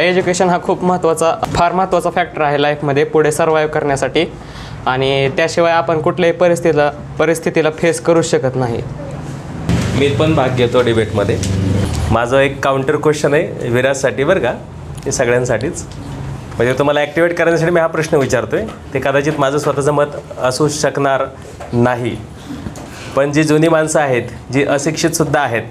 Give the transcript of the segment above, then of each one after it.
Education हा खूप फार महत्त्वाचा फॅक्टर आहे लाईफमध्ये पुढे सर्वाईव्ह करण्यासाठी आणि त्याशिवाय आपण कुठल्याही परिस्थितीला फेस करूच शकत नाही. मी पण भाग घेतो डिबेटमध्ये. माझं एक काउंटर क्वेश्चन आहे विराजसाठी बरं का, ते सगळ्यांसाठीच. म्हणजे तुम्हाला ॲक्टिवेट करण्यासाठी मी हा प्रश्न विचारतो आहे. ते कदाचित माझं स्वतःचं मत असू शकणार नाही, पण जी जुनी माणसं आहेत, जी अशिक्षितसुद्धा आहेत,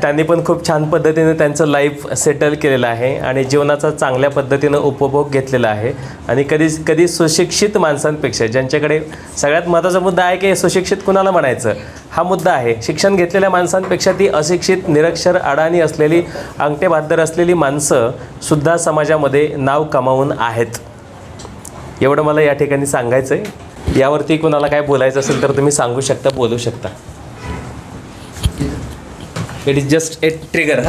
त्यांनी पण खूप छान पद्धतीने त्यांचं लाईफ सेटल केलेलं आहे आणि जीवनाचा चांगल्या पद्धतीनं उपभोग घेतलेला आहे. आणि कधी सुशिक्षित माणसांपेक्षा, ज्यांच्याकडे सगळ्यात महत्त्वाचा मुद्दा आहे की सुशिक्षित कुणाला म्हणायचं हा मुद्दा आहे, शिक्षण घेतलेल्या माणसांपेक्षा ती अशिक्षित, निरक्षर, अडाणी असलेली, अंगठे बहाद्दर असलेली माणसंसुद्धा समाजामध्ये नाव कमावून आहेत. एवढं मला या ठिकाणी सांगायचं आहे. यावरती कुणाला काय बोलायचं असेल तर तुम्ही सांगू शकता, बोलू शकता. It is just a trigger.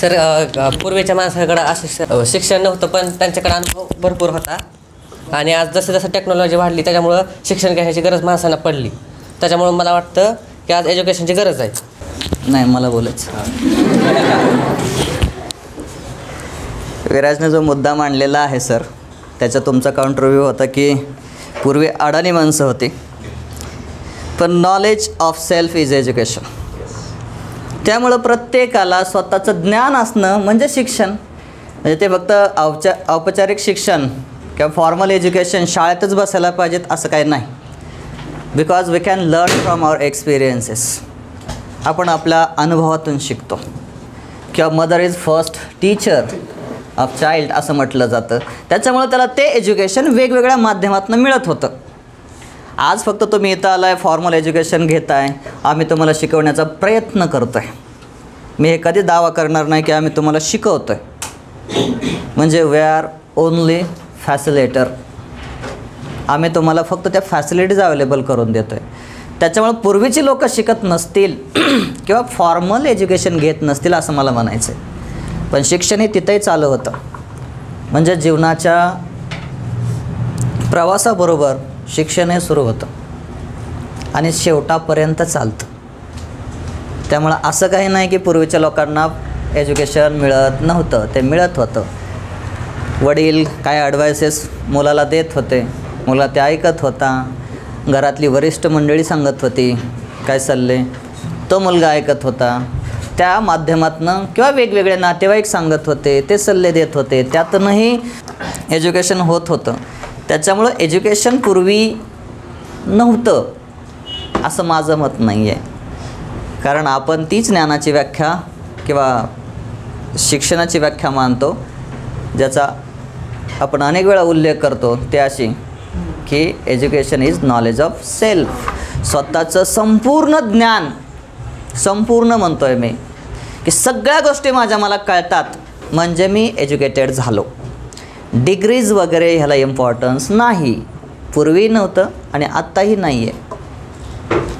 Sir, पूर्वीच्या माणसाकडे असं शिक्षण नव्हतं, पण त्यांच्याकडे अनुभव भरपूर होता. आणि आज जसं जसं टेक्नॉलॉजी वाढली त्याच्यामुळं शिक्षण घ्यायची गरज माणसांना पडली. त्याच्यामुळं मला वाटतं की आज एज्युकेशनची गरज आहे. नाही, मला बोलायचं. विराजने जो मुद्दा मांडलेला आहे सर, त्याचा तुमचा काउंटर रिव्ह्यू होता की पूर्वी अडाणी माणसं होती, पण knowledge of self is education. त्यामुळं प्रत्येकाला स्वतःचं ज्ञान असणं म्हणजे शिक्षण. म्हणजे ते फक्त औपचारिक शिक्षण किंवा फॉर्मल एज्युकेशन शाळेतच बसायला पाहिजेत असं काही नाही. Because we can learn from our experiences. आपण आपल्या अनुभवातून शिकतो. किंवा mother is first teacher of child असं म्हटलं जातं. त्याच्यामुळं त्याला ते एज्युकेशन वेगवेगळ्या माध्यमातून मिळत होतं. आज फक्त तुम्ही इथं आलाय, फॉर्मल एज्युकेशन घेताय, आम्ही तुम्हाला शिकवण्याचा प्रयत्न करतो आहे. मी हे कधी दावा करणार नाही की आम्ही तुम्हाला शिकवतो आहे. म्हणजे वी आर ओनली फॅसिलेटर. आम्ही तुम्हाला फक्त त्या फॅसिलिटीज अवेलेबल करून देतो आहे. त्याच्यामुळे पूर्वीची लोक शिकत नसतील किंवा फॉर्मल एज्युकेशन घेत नसतील असं मला म्हणायचं आहे, पण शिक्षण हे तिथंही चालू होतं. म्हणजे जीवनाच्या प्रवासाबरोबर शिक्षण हे सुरू होतं आणि शेवटापर्यंत चालतं. त्यामुळं असं काही नाही की पूर्वीच्या लोकांना एज्युकेशन मिळत नव्हतं, ते मिळत होतं. वडील काय ॲडवायसेस मुलाला देत होते, मुला ते ऐकत होता. घरातली वरिष्ठ मंडळी सांगत होती काय सल्ले, तो मुलगा ऐकत होता. त्या माध्यमातून किंवा वेगवेगळे नातेवाईक सांगत होते, ते सल्ले देत होते, त्यातूनही एज्युकेशन होत होतं. त्याच्यामुळं एज्युकेशन पूर्वी नव्हतं असं माझं मत नाही आहे. कारण आपण तीच ज्ञानाची व्याख्या किंवा शिक्षणाची व्याख्या मानतो ज्याचा आपण अनेक वेळा उल्लेख करतो, ते अशी की education is knowledge of self. स्वतःचं संपूर्ण ज्ञान, संपूर्ण म्हणतो आहे मी, की सगळ्या गोष्टी मला कळतात म्हणजे मी एज्युकेटेड झालो. डिग्रीज वगैरे ह्याला इम्पॉर्टन्स नाही. पूर्वी नव्हतं आणि आत्ताही नाही आहे.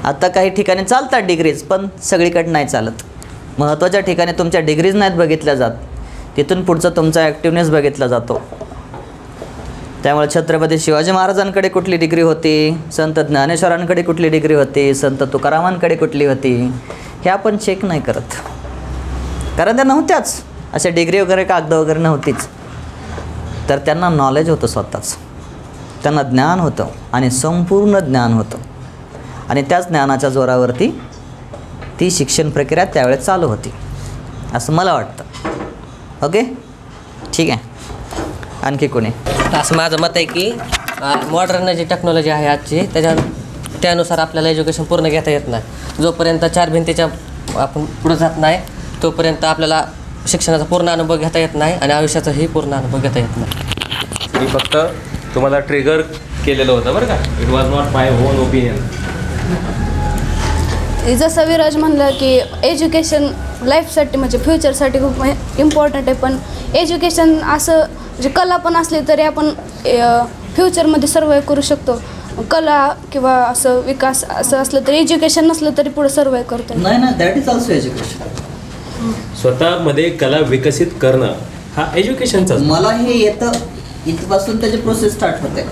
आत्ता काही ठिकाणी चालतात डिग्रीज, पण सगळीकडे नाही चालत. महत्त्वाच्या ठिकाणी तुमच्या डिग्रीज नाहीत बघितल्या जात, तिथून पुढचं तुमचा ॲक्टिवनेस बघितला जातो. त्यामुळे छत्रपती शिवाजी महाराजांकडे कुठली डिग्री होती, संत ज्ञानेश्वरांकडे कुठली डिग्री होती, संत तुकारामांकडे कुठली होती, हे आपण चेक नाही करत. कारण त्या नव्हत्याच, अशा डिग्री वगैरे कागद वगैरे नव्हतीच. तर त्यांना नॉलेज होतं स्वतःच, त्यांना ज्ञान होतं आणि संपूर्ण ज्ञान होतं. आणि त्याच ज्ञानाच्या जोरावरती ती शिक्षण प्रक्रिया त्यावेळेस चालू होती असं मला वाटतं. ओके, ठीक आहे. आणखी कोणी? असं माझं मत आहे की मॉडर्न जी टेक्नॉलॉजी आहे आजची, त्यानुसार आपल्याला एज्युकेशन पूर्ण घेता येत नाही. जोपर्यंत चार भिंतीच्या आपण पुढं जात नाही तोपर्यंत आपल्याला शिक्षणाचा पूर्ण अनुभव घेता येत नाही आणि आयुष्याचाही पूर्ण अनुभव घेता येत नाही. मी फक्त तुम्हाला ट्रिगर केलेलं होतं बरं का. It was not my on opinion. जसं विराज म्हणलं की एज्युकेशन लाईफसाठी म्हणजे फ्युचरसाठी खूप इम्पॉर्टंट आहे, पण एज्युकेशन असं म्हणजे कला पण असली तरी आपण फ्युचरमध्ये सर्वाईव्ह करू शकतो. कला किंवा असं विकास असं असलं तरी एज्युकेशन नसलं तरी पुढे सर्वाईव्ह करतो. नाही ना, दॅट इज ऑल्सो एज्युकेशन. स्वतःमध्ये कला विकसित करणं हा एज्युकेशनचा. मला हे येतं इथपासून त्याची प्रोसेस स्टार्ट होते.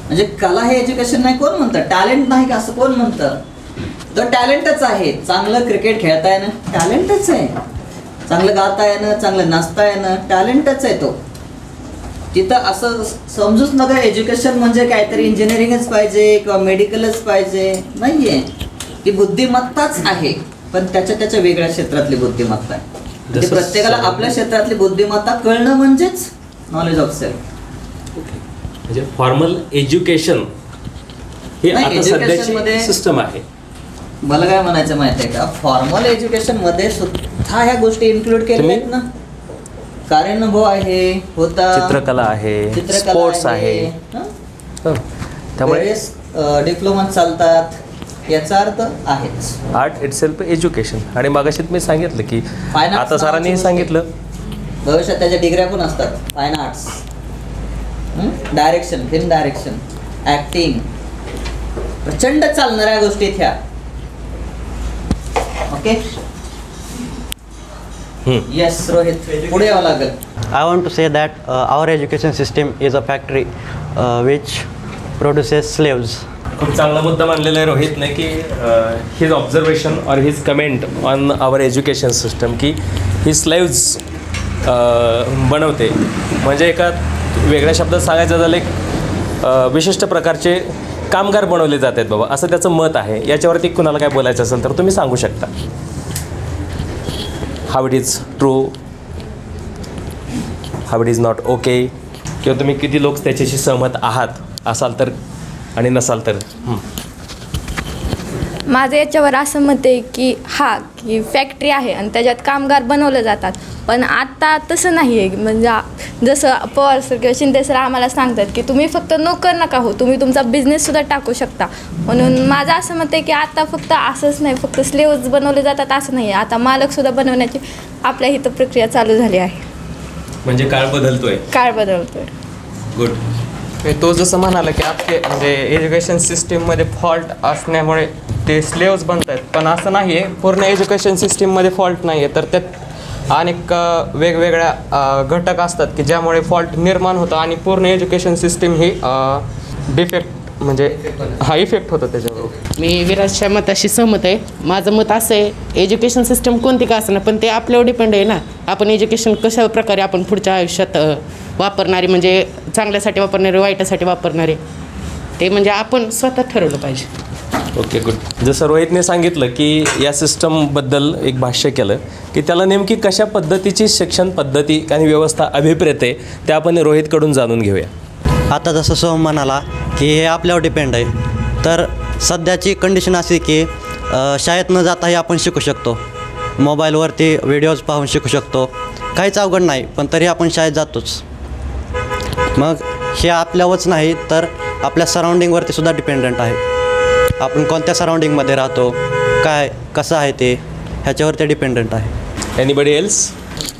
म्हणजे कला हे एज्युकेशन नाही कोण म्हणतं, टॅलेंट नाही का असं कोण म्हणतं. तो टॅलेंटच आहे. चांगलं क्रिकेट खेळताय ना, टॅलेंटच आहे. चांगलं गाता येणं, चांगलं नाचता येणं, टॅलेंटच आहे तो. तिथं असं समजूच नका एज्युकेशन म्हणजे काहीतरी इंजिनिअरिंगच पाहिजे किंवा मेडिकलच पाहिजे, नाही आहे. ती बुद्धिमत्ताच आहे, पण त्याच्या वेगळ्या क्षेत्रातली बुद्धिमत्ता आहे. ते प्रत्येकाला आपल्या क्षेत्रातली बुद्धिमत्ता कळणं म्हणजेच नॉलेज ऑफ सेल्फ. म्हणजे फॉर्मल एज्युकेशन हे नाही, आता education सध्याची मध्ये- सिस्टम आहे. मला काय म्हणायचं माहिती आहे का, फॉर्मल एज्युकेशन मध्ये सुद्धा ह्या गोष्टी इन्क्लूड केलेल्या आहेत ना. कार्यानुभव आहे, होता चित्रकला आहे, चित्रकला स्पोर्ट्स आहे. हं? हो. त्यामुळे बरेच डिप्लोमा चालतात, याचा अर्थ आहेच. Art it self education. आणि मगाशी मी सांगितलं की Fine arts आता सरांनी नावाची सांगितलं भविष्यात त्याच्या डिग्र्या पण असतात, fine arts, direction, film direction, acting, प्रचंड चालणाऱ्या गोष्टी ह्या. ओके, येस रोहित, पुढे यावं लागेल. I want to say that our education system is a factory which produces slaves. खूप चांगला मुद्दा मांडलेला आहे रोहितने की हिज ऑब्झर्वेशन और his comment on our education system की ही स्लेव्ज बनवते. म्हणजे एका वेगळ्या शब्दात सांगायचं झालं एक विशिष्ट प्रकारचे कामगार बनवले जात आहेत बाबा, असं त्याचं मत आहे. याच्यावरती कुणाला काय बोलायचं असेल तर तुम्ही सांगू शकता. How it is true, how it is not okay, किंवा तुम्ही किती लोक त्याच्याशी सहमत आहात असाल तर आणि नसाल तर. माझं याच्यावर असं मत आहे की की फॅक्टरी आहे आणि त्याच्यात कामगार बनवले जातात, पण आता तसं नाही आहे. म्हणजे जसं पवार सर किंवा शिंदे सर आम्हाला सांगतात की तुम्ही फक्त नोकर नका हो, तुम्ही तुमचा बिझनेससुद्धा टाकू शकता. म्हणून माझं असं मत आहे की आता फक्त असंच नाही, फक्त स्लेव्ज बनवले जातात असं नाही आहे, आता मालकसुद्धा बनवण्याची आपल्या इथं प्रक्रिया चालू झाली आहे. म्हणजे काळ बदलतोय. काळ बदलतोय. गुड. तो जसं म्हणाला की आपले म्हणजे एज्युकेशन सिस्टीममध्ये फॉल्ट असण्यामुळे ते स्लेव्स बनत आहेत, पण असं नाही आहे. पूर्ण एज्युकेशन सिस्टीममध्ये फॉल्ट नाही आहे, तर त्यात अनेक वेगवेगळ्या घटक असतात की ज्यामुळे फॉल्ट निर्माण होतं आणि पूर्ण एज्युकेशन सिस्टीम ही डिफेक्ट म्हणजे इफेक्ट होतो त्याच्यावर. मी विराजच्या मताशी सहमत आहे. माझं मत असं आहे, एज्युकेशन सिस्टम कोणती का असणार, पण ते आपल्यावर डिपेंड आहे ना. आपण एज्युकेशन कशा प्रकारे आपण पुढच्या आयुष्यात वापरणारे, म्हणजे चांगल्यासाठी वापरणारे, वाईटासाठी वापरणारे, ते म्हणजे आपण स्वतः ठरवलं पाहिजे. Okay, good. जसं रोहितने सांगितलं की या सिस्टमबद्दल एक भाष्य केलं की त्याला नेमकी कशा पद्धतीची शिक्षण पद्धती आणि व्यवस्था अभिप्रेत आहे ते आपण रोहितकडून जाणून घेऊया. आता जसं सोहम म्हणाला की हे आपल्यावर डिपेंड आहे, तर सध्याची कंडिशन अशी की शाळेत न जाताही आपण शिकू शकतो. मोबाईलवरती व्हिडिओज पाहून शिकू शकतो. काहीच अवघड नाही, पण तरी आपण शाळेत जातोच. मग हे आपल्यावरच नाही तर आपल्या सराउंडिंगवरती सुद्धा डिपेंडंट आहे. आपण कोणत्या सराउंडिंगमध्ये राहतो, काय कसं आहे ते ह्याच्यावरती डिपेंडंट आहे. Anybody else?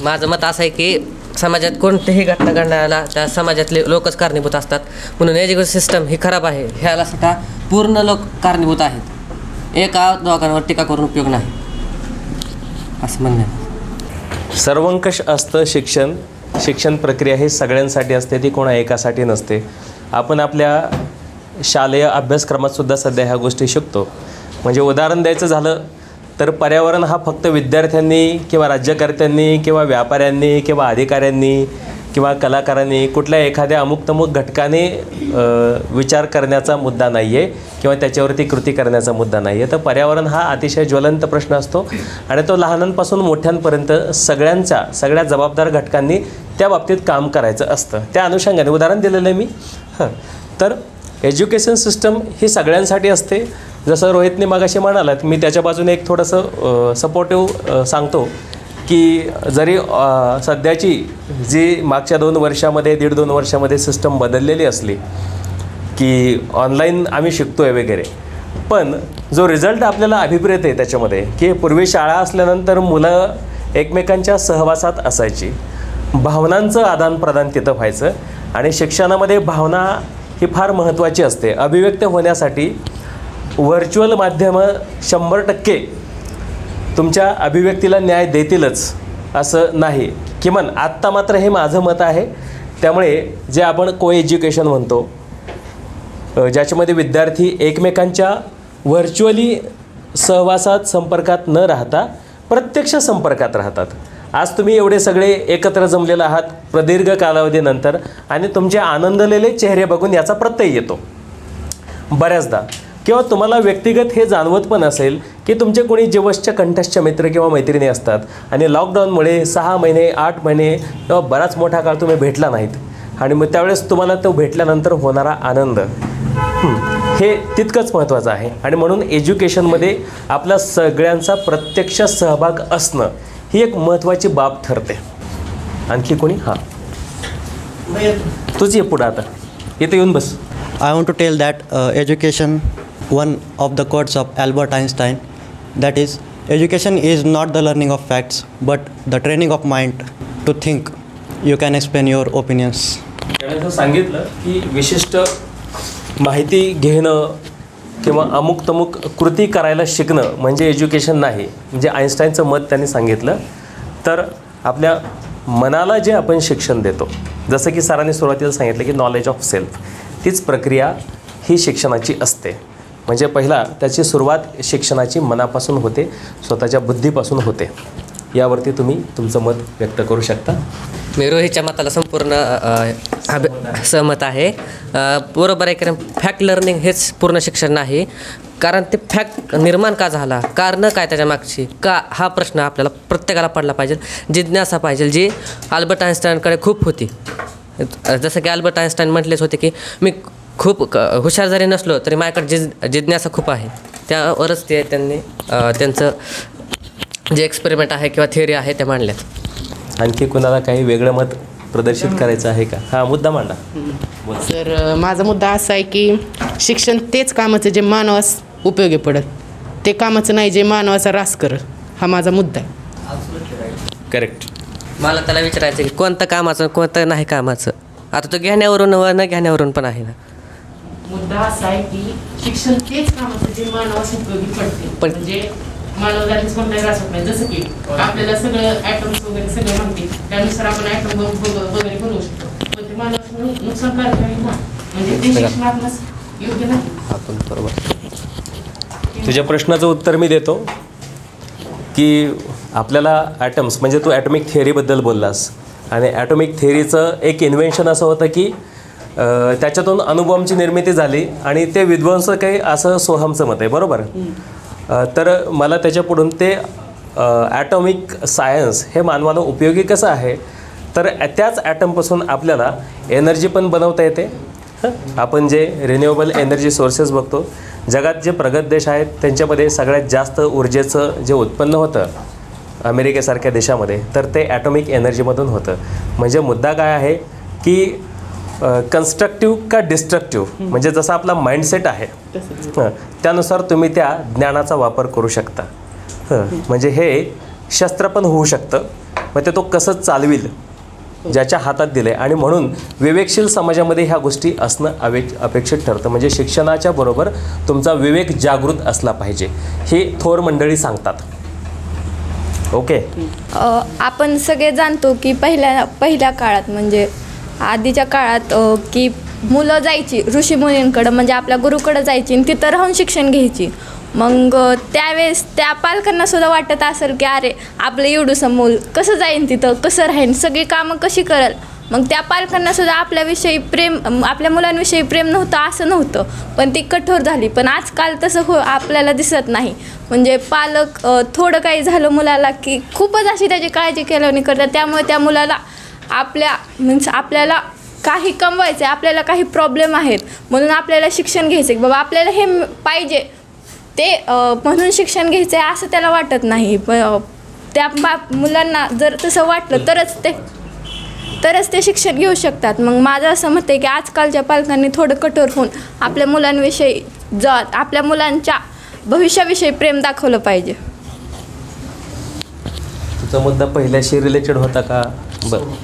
माझं मत असं आहे की समाजात कोणतीही घटना घडण्याला त्या समाजातले लोकच कारणीभूत असतात. म्हणून एज्युकेशन सिस्टम ही खराब आहे, ह्याला सुद्धा पूर्ण लोक कारणीभूत आहेत. एका दोघांवर टीका करून उपयोग नाही, असं म्हणणं आहे. सर्वंकष असतं शिक्षण. शिक्षण प्रक्रिया ही सगळ्यांसाठी असते, ती कोणा एकासाठी नसते. आपण आपल्या शालेय अभ्यासक्रमातसुद्धा सध्या ह्या गोष्टी शिकतो. म्हणजे उदाहरण द्यायचं झालं तर पर्यावरण हा फक्त विद्यार्थ्यांनी किंवा राज्यकर्त्यांनी किंवा व्यापाऱ्यांनी किंवा अधिकाऱ्यांनी किंवा कलाकारांनी कुठल्या एखाद्या अमुक-तमुक घटकाने विचार करण्याचा मुद्दा नाही आहे किंवा त्याच्यावरती कृती करण्याचा मुद्दा नाही आहे. तर पर्यावरण हा अतिशय ज्वलंत प्रश्न असतो आणि तो लहानांपासून मोठ्यांपर्यंत सगळ्या जबाबदार घटकांनी त्या बाबतीत काम करायचं असतं. त्या अनुषंगाने उदाहरण दिलेलं आहे मी. तर एज्युकेशन सिस्टम ही सगळ्यांसाठी असते. जसं रोहितने मगाशी म्हणालात, मी त्याच्या बाजूने एक थोडंसं सपोर्टिव्ह सांगतो की जरी सध्याची जी मागच्या 2 वर्षामध्ये 1.5-2 वर्षामध्ये सिस्टम बदललेली असली की ऑनलाईन आम्ही शिकतो आहे वगैरे, पण जो रिझल्ट आपल्याला अभिप्रेत आहे त्याच्यामध्ये की पूर्वी शाळा असल्यानंतर मुलं एकमेकांच्या सहवासात असायची, भावनांचं आदानप्रदान तिथं व्हायचं आणि शिक्षणामध्ये भावना ही फार महत्त्वाची असते. अभिव्यक्त होण्यासाठी व्हर्च्युअल माध्यमं 100% तुमच्या अभिव्यक्तीला न्याय देतीलच असं नाही. किमान आत्ता मात्र हे माझं मत आहे. त्यामुळे जे आपण को एज्युकेशन म्हणतो, ज्याच्यामध्ये विद्यार्थी एकमेकांच्या व्हर्च्युअली सहवासात संपर्कात न राहता प्रत्यक्ष संपर्कात राहतात आज तुम्ही एवढे सगळे एकत्र जमलेले आहात प्रदीर्घ कालावधीनंतर आणि तुमचे आनंदलेले चेहरे बघून याचा प्रत्यय येतो बऱ्याचदा. किंवा तुम्हाला व्यक्तिगत हे जाणवत पण असेल की तुमचे कोणी जवळचे कंठस्थ मित्र किंवा मैत्रिणी असतात आणि लॉकडाऊनमुळे 6 महिने 8 महिने किंवा बराच मोठा काळ तुम्ही भेटला नाहीत आणि मग त्यावेळेस तुम्हाला तो भेटल्यानंतर होणारा आनंद हे तितकंच महत्त्वाचं आहे. आणि म्हणून एज्युकेशनमध्ये आपल्या सगळ्यांचा प्रत्यक्ष सहभाग असणं ही एक महत्त्वाची बाब ठरते. आणखी कोणी? हां, तुझी ये पुढं आता, इथं येऊन बस. I want to tell that education, one of the quotes of Albert Einstein, that is, education is not the learning of facts, but the training of mind to think. You can explain your opinions. त्याने असं सांगितलं की विशिष्ट माहिती घेणं किंवा अमुक तमुक कृती करायला शिकणं म्हणजे एज्युकेशन नाही. म्हणजे आईन्स्टाईनचं मत त्यांनी सांगितलं. तर आपल्या मनाला जे आपण शिक्षण देतो, जसं की सरांनी सुरुवातीला सांगितलं की नॉलेज ऑफ सेल्फ, तीच प्रक्रिया ही शिक्षणाची असते. म्हणजे पहिला त्याची सुरुवात शिक्षणाची मनापासून होते, स्वतःच्या बुद्धीपासून होते. यावरती तुम्ही तुमचं मत व्यक्त करू शकता. मी रोहितच्या मताला संपूर्ण सहमत आहे. बरोबर आहे, कारण फॅक्ट लर्निंग हेच पूर्ण शिक्षण नाही. कारण ते फॅक्ट निर्माण का झाला, कारणं काय त्याच्या मागची, का हा प्रश्न आपल्याला प्रत्येकाला पडला पाहिजे. जिज्ञासा पाहिजे, जी अल्बर्ट आइन्स्टाईनकडे खूप होती. जसं की अल्बर्ट आइन्स्टाईन म्हटलेच होते की मी खूप हुशार जरी नसलो तरी माझ्याकडे जिज्ञासा खूप आहे. त्यावरच ते त्यांनी त्यांचं जे एक्सपेरिमेंट आहे किंवा थिअरी आहे ते मांडल्यात. आणखी कुणाला काही वेगळं मत प्रदर्शित करायचं आहे का? हा मुद्दा मांडा. तर माझा मुद्दा असा आहे की शिक्षण तेच कामाचं जे मानवास उपयोगी पडत, ते कामाचं नाही जे मानवाचा ऱ्हास करत. हा माझा मुद्दा आहे. करेक्ट. मला त्याला विचारायचं की कोणतं कामाचं कोणतं नाही कामाचं. आता तो घेण्यावरून व न घेण्यावरून पण आहे ना. मुद्दा असा आहे की शिक्षण तेच कामाचं जे मानवास उपयोगी पडते, पण म्हणजे मानवजातीच कोणताही त्रास होत नाही. जसं की आपल्याला सगळं ॲटम्स वगैरे सगळं माहिती, त्यानुसार आपण ॲटम वगैरे बनवू शकतो. पण ते मानवाचं नुकसानकारक आहे ना, म्हणजे ते शिक्षण आपल्यास योग्य नाही. आपण बरोबर. तुझ्या प्रश्नाचं उत्तर मी देतो की आपल्याला ॲटम्स म्हणजे तू ॲटॉमिक थिअरीबद्दल बोललास आणि ॲटॉमिक थिअरीचं एक इन्व्हेन्शन असं होतं की त्याच्यातून अणुबॉम्बची निर्मिती झाली आणि ते विध्वंस काही असं सोहमचं मत आहे. बरोबर. तर मला त्याच्यापुढून ते ॲटॉमिक सायन्स हे मानवाला उपयोगी कसं आहे, तर त्याच ॲटमपासून आपल्याला एनर्जी पण बनवता येते. आपण जे रिन्युएबल एनर्जी सोर्सेस बघतो, जगात जे प्रगत देश आहेत त्यांच्यामध्ये सगळ्यात जास्त ऊर्जेचं जे उत्पन्न होतं अमेरिकेसारख्या देशामध्ये, तर ते ॲटॉमिक एनर्जीमधून होतं. म्हणजे मुद्दा काय आहे की कन्स्ट्रक्टिव्ह का डिस्ट्रक्टिव्ह, म्हणजे जसा आपला माइंडसेट आहे त्यानुसार तुम्ही त्या ज्ञानाचा वापर करू शकता. म्हणजे हे शस्त्र पण होऊ शकतं. मग ते तो कसं चालविल ज्याच्या हातात दिलं आहे. आणि म्हणून विवेकशील समाजामध्ये ह्या गोष्टी असणं अपेक्षित ठरतं. म्हणजे शिक्षणाच्या बरोबर तुमचा विवेक जागृत असला पाहिजे, हे थोर मंडळी सांगतात. ओके. आपण सगळे जाणतो की पहिल्या काळात म्हणजे आधीच्या काळात की मुलं जायची ऋषीमुनींकडं, म्हणजे आपल्या गुरुकडं जायची आणि तिथं राहून शिक्षण घ्यायची. मग त्यावेळेस त्या पालकांना सुद्धा वाटत असेल की अरे आपलं एवढंसं मूल कसं जाईन तिथं, कसं राहीन, सगळी कामं कशी करेल. मग त्या पालकांना सुद्धा आपल्याविषयी प्रेम, आपल्या मुलांविषयी प्रेम नव्हतं असं नव्हतं, पण ती कठोर झाली. पण आजकाल तसं आपल्याला दिसत नाही. म्हणजे पालक थोडं काही झालं मुलाला की खूपच अशी त्याची काळजी केल्याने करतात. त्यामुळे त्या मुलाला आपल्याला काही कमवायचं आहे, आपल्याला काही प्रॉब्लेम आहेत म्हणून आपल्याला शिक्षण घ्यायचं आहे, बाबा आपल्याला हे पाहिजे ते म्हणून शिक्षण घ्यायचं आहे असं त्याला वाटत नाही. त्या मुलांना जर तसं वाटलं तरच ते शिक्षण घेऊ शकतात. मग माझं असं मत आहे की आजकालच्या पालकांनी थोडं कठोर होऊन आपल्या मुलांविषयी आपल्या मुलांच्या भविष्याविषयी प्रेम दाखवलं पाहिजे. तुझा मुद्दा पहिल्याशी रिलेटेड होता का? बरं,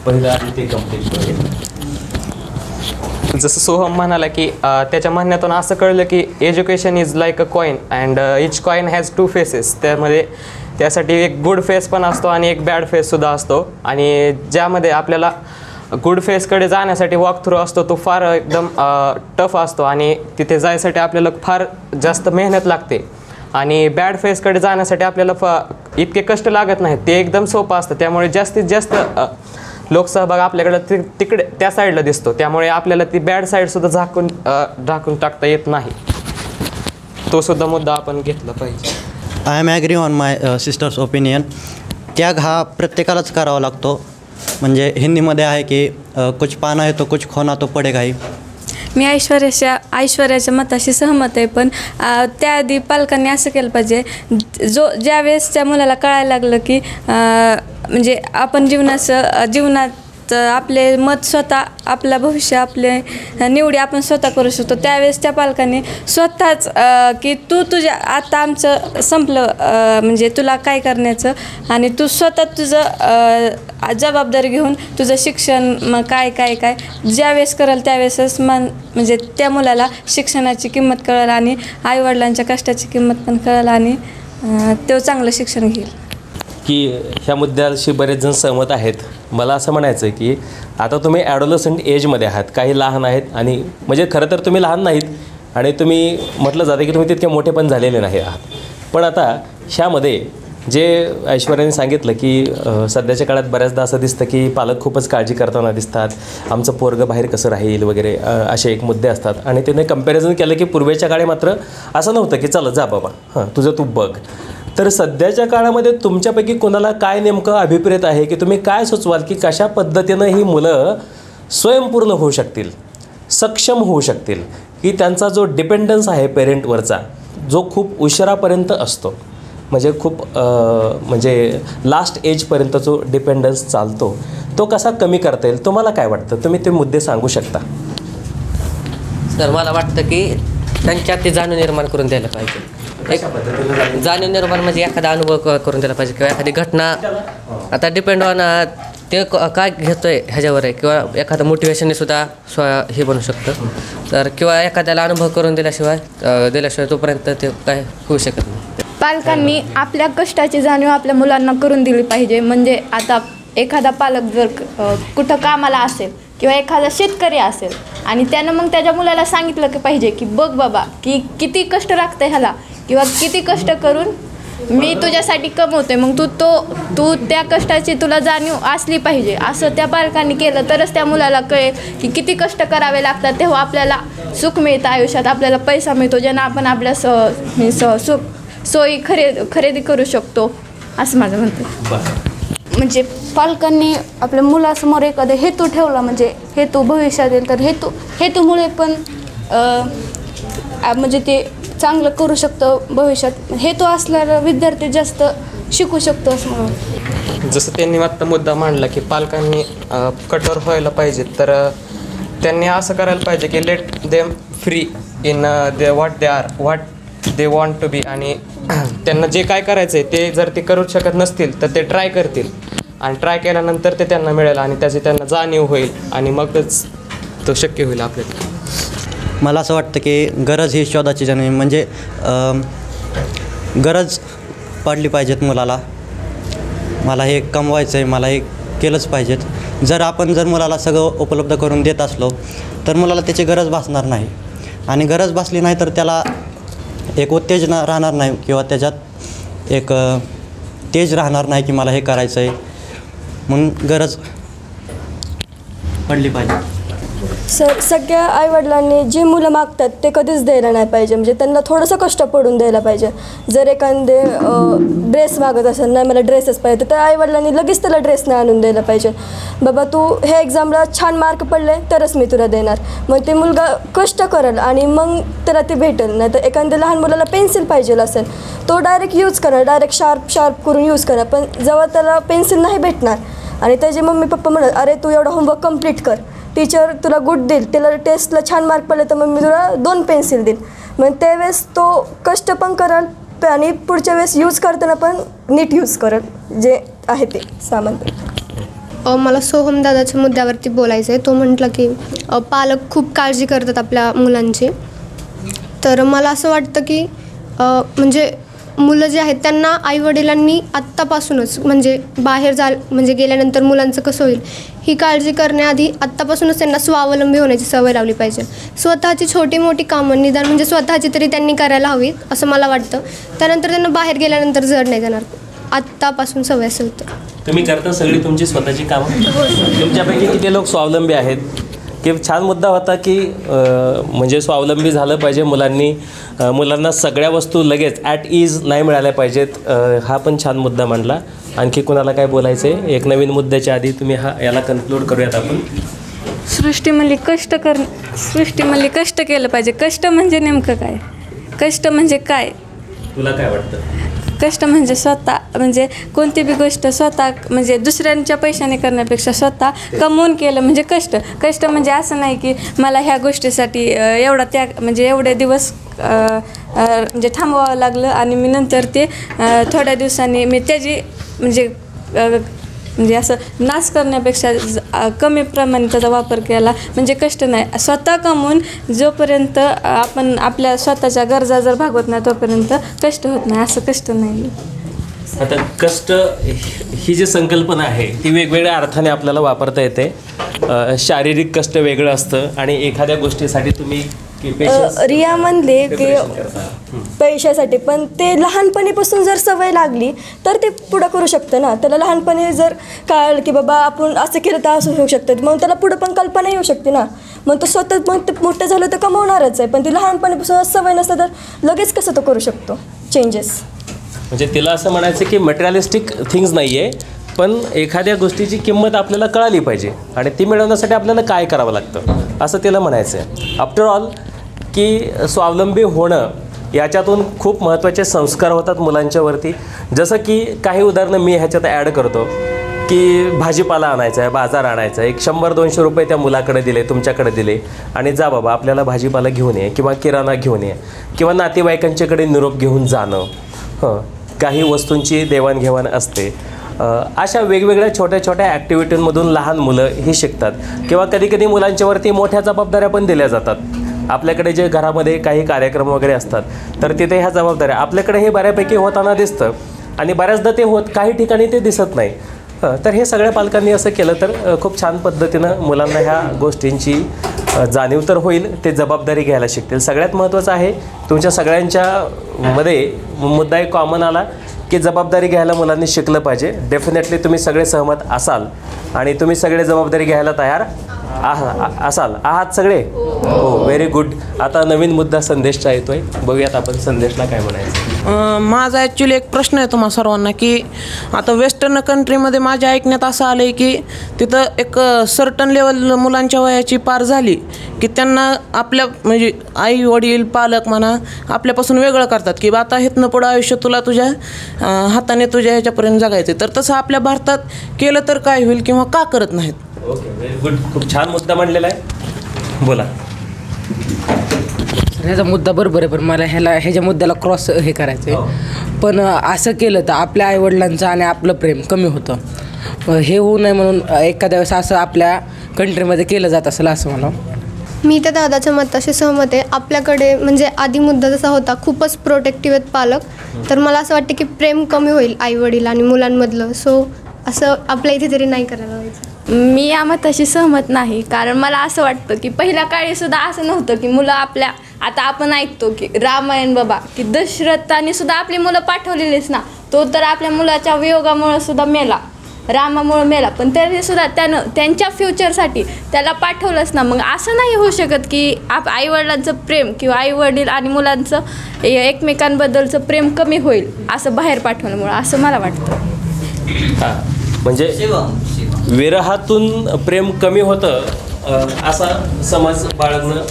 पहिलं आधी ते कम्प्लीट. जसं सोहम म्हणाला की त्याच्या म्हणण्यातून असं कळलं की education is like a coin and each coin has 2 faces. त्यासाठी एक गुड फेस पण असतो आणि एक बॅड फेससुद्धा असतो. आणि ज्यामध्ये आपल्याला गुड फेसकडे जाण्यासाठी वॉक थ्रू असतो तो फार एकदम टफ असतो आणि तिथे जायसाठी आपल्याला फार जास्त मेहनत लागते. आणि बॅड फेसकडे जाण्यासाठी आपल्याला इतके कष्ट लागत नाहीत, ते एकदम सोपं असतं. त्यामुळे जास्तीत जास्त लोकसहभाग आपल्याकडं तिकडे त्या साईडला दिसतो. त्यामुळे आपल्याला ती बॅड साईडसुद्धा झाकून टाकता येत नाही. तो सुद्धा मुद्दा आपण घेतला पाहिजे. I am agree on my sister's opinion. त्याग हा प्रत्येकालाच करावा लागतो. म्हणजे हिंदीमध्ये आहे की कुछ पाना है तो कुछ खोना तो पडेगा ही. मी ऐश्वर्याच्या मताशी सहमत आहे, पण त्याआधी पालकांनी असं केलं पाहिजे, ज्यावेळेस त्या मुलाला कळायला लागलं की म्हणजे आपण जीवनात आपले मत स्वतः, आपलं भविष्य, आपले निवडी आपण स्वतः करू शकतो, त्यावेळेस त्या पालकांनी स्वतःच की तुझ्या आता आमचं संपलं, म्हणजे तुला काय करण्याचं, आणि तू स्वतः तुझं जबाबदारी घेऊन तुझं शिक्षण मग काय ज्यावेळेस करेल त्यावेळेसच म्हणजे त्या मुलाला शिक्षणाची किंमत कळेल आणि आईवडिलांच्या कष्टाची किंमत पण कळेल आणि तो चांगलं शिक्षण घेईल. की ह्या मुद्द्याशी बरेच जण सहमत आहेत. मला असं म्हणायचं आहे की आता तुम्ही ॲडोलसंट एजमध्ये आहात, काही लहान आहेत, आणि म्हणजे खरं तर तुम्ही लहान नाहीत आणि तुम्ही म्हटलं जातं की तुम्ही तितके मोठे पण झालेले नाही आहात. पण आता ह्यामध्ये जे ऐश्वर्याने सांगितलं की सध्याच्या काळात बऱ्याचदा असं दिसतं की पालक खूपच काळजी करताना दिसतात, आमचं पोरगं बाहेर कसं राहील वगैरे असे एक मुद्दे असतात. आणि त्याने कंपॅरिझन केलं की पूर्वीच्या काळी मात्र असं नव्हतं की चला जा बाबा हां तुझं तू बघ. तर सध्याच्या काळामध्ये तुमच्यापैकी कोणाला काय नेमकं अभिप्रेत आहे की तुम्ही काय सुचवाल की कशा पद्धतीनं ही मुलं स्वयंपूर्ण होऊ शकतील, सक्षम होऊ शकतील, की त्यांचा जो डिपेंडन्स आहे पेरेंटवरचा, जो खूप उशिरापर्यंत असतो, म्हणजे खूप म्हणजे लास्ट एजपर्यंत जो डिपेंडन्स चालतो, तो कसा कमी करता येईल? तुम्हाला काय वाटतं? तुम्ही ते मुद्दे सांगू शकता. सर मला वाटतं की त्यांच्यात ते जाणीव निर्माण करून द्यायला पाहिजे. एक जाणीव निर्माण म्हणजे एखादा अनुभव करून द्यायला पाहिजे, किंवा एखादी घटना, आता डिपेंड ऑन ते काय घेतो आहे ह्याच्यावर आहे, किंवा एखादं मोटिवेशनने सुद्धा हे बनू शकतं. तर किंवा एखाद्याला अनुभव करून दिल्याशिवाय तोपर्यंत ते काय होऊ शकत नाही. पालकांनी आपल्या कष्टाची जाणीव आपल्या मुलांना करून दिली पाहिजे. म्हणजे आता एखादा पालक जर कुठं कामाला असेल किंवा एखादा शेतकरी असेल आणि त्यानं मग त्याच्या मुलाला सांगितलं की पाहिजे की बघ बाबा की किती कष्ट लागतं ह्याला, किंवा किती कष्ट करून मी तुझ्यासाठी कमवते, मग तू त्या कष्टाची तुला जाणीव असली पाहिजे. असं त्या पालकांनी केलं तरच त्या मुलाला कळेल की किती कष्ट करावे लागतात, तेव्हा आपल्याला सुख मिळतं आयुष्यात, आपल्याला पैसा मिळतो, ज्यानं आपण आपल्या सोयी खरेदी करू शकतो, असं माझं म्हणतं. म्हणजे पालकांनी आपल्या मुलासमोर एखादा हेतू ठेवला, म्हणजे हेतू भविष्यात येईल, तर हेतूमुळे पण म्हणजे ते चांगलं करू शकतं भविष्यात. हेतू असल्यावर विद्यार्थी जास्त शिकू शकतो असं मला. जसं त्यांनी आत्ता मुद्दा मांडला की पालकांनी कठोर व्हायला पाहिजे, तर त्यांनी असं करायला पाहिजे की let them free in what they want to be. आणि त्यांना जे काय करायचं आहे ते जर ते करू शकत नसतील तर ते ट्राय करतील, आणि ट्राय केल्यानंतर ते त्यांना मिळेल आणि त्याची त्यांना जाणीव होईल, आणि मगच तो शक्य होईल आपल्याला. मला असं वाटतं की गरज ही शोधाची जन्म, म्हणजे गरज पडली पाहिजेत मुलाला, मला हे कमवायचं आहे, मला हे केलंच पाहिजेत. जर मुलाला सगळं उपलब्ध करून देत असलो तर मुलाला त्याची गरज भासणार नाही, आणि गरज भासली नाही तर त्याला एक उत्तेजना राहणार नाही, किंवा त्याच्यात एक तेज राहणार नाही की मला हे करायचं आहे. म्हणून गरज पडली पाहिजे. सगळ्या आईवडिलांनी जे मुलं मागतात ते कधीच द्यायला नाही पाहिजे. म्हणजे त्यांना थोडंसं कष्ट पडून द्यायला पाहिजे. जर एखादे ड्रेस मागत असेल, नाही मला ड्रेसच पाहिजे, तर आईवडिलांनी लगेच त्याला ड्रेस नाही आणून द्यायला पाहिजे. बाबा तू ह्या एक्झामला छान मार्क पडले तरच मी तुला देणार. मग ते मुलगा कष्ट करेल आणि मग त्याला ते भेटेल. नाही तर एखाद्या लहान मुलाला पेन्सिल पाहिजे असेल, तो डायरेक्ट यूज करणार, डायरेक्ट शार्प करून यूज करणार. पण जेव्हा त्याला पेन्सिल नाही भेटणार आणि त्याचे मम्मी पप्पा म्हणत अरे तू एवढा होमवर्क कंप्लीट कर, टीचर तुला गुड देईल, त्याला टेस्टला छान मार्क पडले तर मग मी तुला 2 पेन्सिल देईल. मग त्यावेळेस तो कष्ट पण करेल आणि पुढच्या वेळेस यूज करताना पण नीट यूज करेल, जे आहे ते सामान. मला सोहमदादाच्या मुद्द्यावरती बोलायचं आहे. तो म्हटलं की पालक खूप काळजी करतात आपल्या मुलांची. तर मला असं वाटतं की म्हणजे मुलं जे आहेत त्यांना आईवडिलांनी आत्तापासूनच म्हणजे बाहेर म्हणजे गेल्यानंतर मुलांचं कसं होईल ही काळजी करण्याआधी आत्तापासूनच त्यांना स्वावलंबी होण्याची सवय लावली पाहिजे. स्वतःची छोटी मोठी कामं निदान म्हणजे स्वतःची तरी त्यांनी करायला हवी असं मला वाटतं. त्यानंतर त्यांना बाहेर गेल्यानंतर जड नाही जाणार. आत्तापासून सवय असेल तर. तुम्ही करता सगळी तुमची स्वतःची कामं? तुमच्यापैकी किती लोक स्वावलंबी आहेत? की छान मुद्दा होता की म्हणजे स्वावलंबी झालं पाहिजे मुलांना सगळ्या वस्तू लगेच ॲट इज नाही मिळाल्या पाहिजेत. हा पण छान मुद्दा मांडला. आणखी कोणाला काय बोलायचं आहे? एक नवीन मुद्द्याच्या आधी तुम्ही याला कन्क्लूड करूयात आपण. सृष्टीमध्ये कष्ट केलं पाहिजे. कष्ट म्हणजे नेमकं काय? कष्ट म्हणजे काय? तुला काय वाटतं? कष्ट म्हणजे स्वतः म्हणजे कोणती बी गोष्ट स्वतः म्हणजे दुसऱ्यांच्या पैशाने करण्यापेक्षा स्वतः कमवून केलं म्हणजे कष्ट म्हणजे असं नाही की मला ह्या गोष्टीसाठी एवढे दिवस म्हणजे थांबवावं लागलं आणि मी नंतर ते थोड्या दिवसांनी मी त्याची म्हणजे असं नाश करण्यापेक्षा कमी प्रमाणात त्याचा वापर केला म्हणजे कष्ट नाही. स्वतः कमवून जोपर्यंत आपण आपल्या स्वतःच्या गरजा जर भागवत नाही तोपर्यंत कष्ट होत नाही. असं कष्ट नाही. आता कष्ट ही जी संकल्पना आहे ती वेगवेगळ्या अर्थाने आपल्याला वापरता येते. शारीरिक कष्ट वेगळं असतं आणि एखाद्या गोष्टीसाठी तुम्ही रिया म्हणले की पैशासाठी, पण ते लहानपणीपासून जर सवय लागली तर ते पुढं करू शकतं ना. त्याला लहानपणी जर कळलं की बाबा आपण असं केलं तर असं होऊ शकतं, मग त्याला पुढं पण कल्पना येऊ शकते ना. मग तो स्वतः मग ते मोठं झालं तर कमवणारच आहे, पण ती लहानपणीपासून सवय नसतं तर लगेच कसं तो करू शकतो चेंजेस. म्हणजे तिला असं म्हणायचं की मटेरियलिस्टिक थिंग्स नाही आहे, पण एखाद्या गोष्टीची किंमत आपल्याला कळाली पाहिजे आणि ती मिळवण्यासाठी आपल्याला काय करावं लागतं असं तिला म्हणायचं आहे. आफ्टर ऑल की स्वावलंबी होणं याच्यातून खूप महत्त्वाचे संस्कार होतात मुलांच्यावरती. जसं की काही उदाहरणं मी ह्याच्यात ॲड करतो की भाजीपाला आणायचा आहे, बाजार आणायचा आहे, 100-200 रुपये त्या मुलाकडे दिले, तुमच्याकडे दिले आणि जा बाबा आपल्याला भाजीपाला घेऊन ये किंवा किराणा घेऊन ये किंवा नातेवाईकांच्याकडे निरोप घेऊन जाणं, काही वस्तूंची देवाणघेवाण असते. अशा वेगवेगळ्या छोट्या छोट्या ॲक्टिव्हिटींमधून लहान मुलं ही शिकतात. किंवा कधीकधी मुलांच्यावरती मोठ्या जबाबदाऱ्या पण दिल्या जातात. आपल्याकडे जे घरामध्ये काही कार्यक्रम वगैरे असतात तर तिथे ह्या जबाबदाऱ्या आपल्याकडे हे बऱ्यापैकी होताना दिसतं आणि बऱ्याचदा ते काही ठिकाणी ते दिसत नाही. तर हे सगळ्या पालकांनी असं केलं तर खूप छान पद्धतीनं मुलांना ह्या गोष्टींची जाणीव तर होईल, ते जबाबदारी घ्यायला शिकतील. सगळ्यात महत्त्वाचं आहे तुमच्या सगळ्यांच्या मध्ये मुद्दा एक कॉमन आला की जबाबदारी घ्यायला मुलांनी शिकलं पाहिजे. डेफिनेटली तुम्ही सगळे सहमत असाल आणि तुम्ही सगळे जबाबदारी घ्यायला तयार आहात सगळे? हो, व्हेरी गुड. आता नवीन मुद्दा संदेशचा येतोय, बघूयात आपण संदेशला काय म्हणायचं. माझा ॲक्च्युली एक प्रश्न आहे तुम्हा सर्वांना की आता वेस्टर्न कंट्रीमध्ये माझ्या ऐकण्यात असं आलं आहे की तिथं एक सर्टन लेवल मुलांच्या वयाची पार झाली की त्यांना आपल्या म्हणजे आई वडील पालक म्हणा आपल्यापासून वेगळं करतात की आता इथनं पुढं आयुष्य तुला तुझ्या हाताने तुझ्या ह्याच्यापर्यंत जगायचं. तर तसं आपल्या भारतात केलं तर काय होईल किंवा का करत नाहीत? Okay, very good. खूप छान मुद्दा मांडलेला आहे, बोला. ह्याचा मुद्दा बरोबर आहे, पण मला ह्याच्या मुद्द्याला क्रॉस हे करायचं आहे. पण असं केलं तर आपल्या आईवडिलांचं आणि आपलं प्रेम कमी होतं. हे होऊ नये म्हणून एखाद्या वेळेस असं आपल्या कंट्रीमध्ये केलं जात असेल असं मला. मी त्या दादाच्या मताशी सहमत आहे. आपल्याकडे म्हणजे आधी मुद्दा जसा होता खूपच प्रोटेक्टिव्ह आहेत पालक, तर मला असं वाटतं की प्रेम कमी होईल आईवडील आणि मुलांमधलं. सो असं आपल्या इथे तरी नाही करायला पाहिजे. मी या मताशी सहमत नाही, कारण मला असं वाटतं की पहिल्या काळीसुद्धा असं नव्हतं की मुलं आता आपण ऐकतो की रामायण बाबा की दशरथाने सुद्धा आपली मुलं पाठवलेलीच ना. तो तर आपल्या मुलाच्या वियोगामुळं सुद्धा मेला, रामामुळं मेला, पण तरीसुद्धा त्यानं त्यांच्या फ्युचरसाठी त्याला पाठवलंच ना. मग असं नाही होऊ शकत की आईवडिलांचं प्रेम किंवा आईवडील आणि मुलांचं एकमेकांबद्दलचं प्रेम कमी होईल असं बाहेर पाठवल्यामुळं, असं मला वाटतं. हां, म्हणजे विरहातून प्रेम कमी होतं असा समज बाळगणं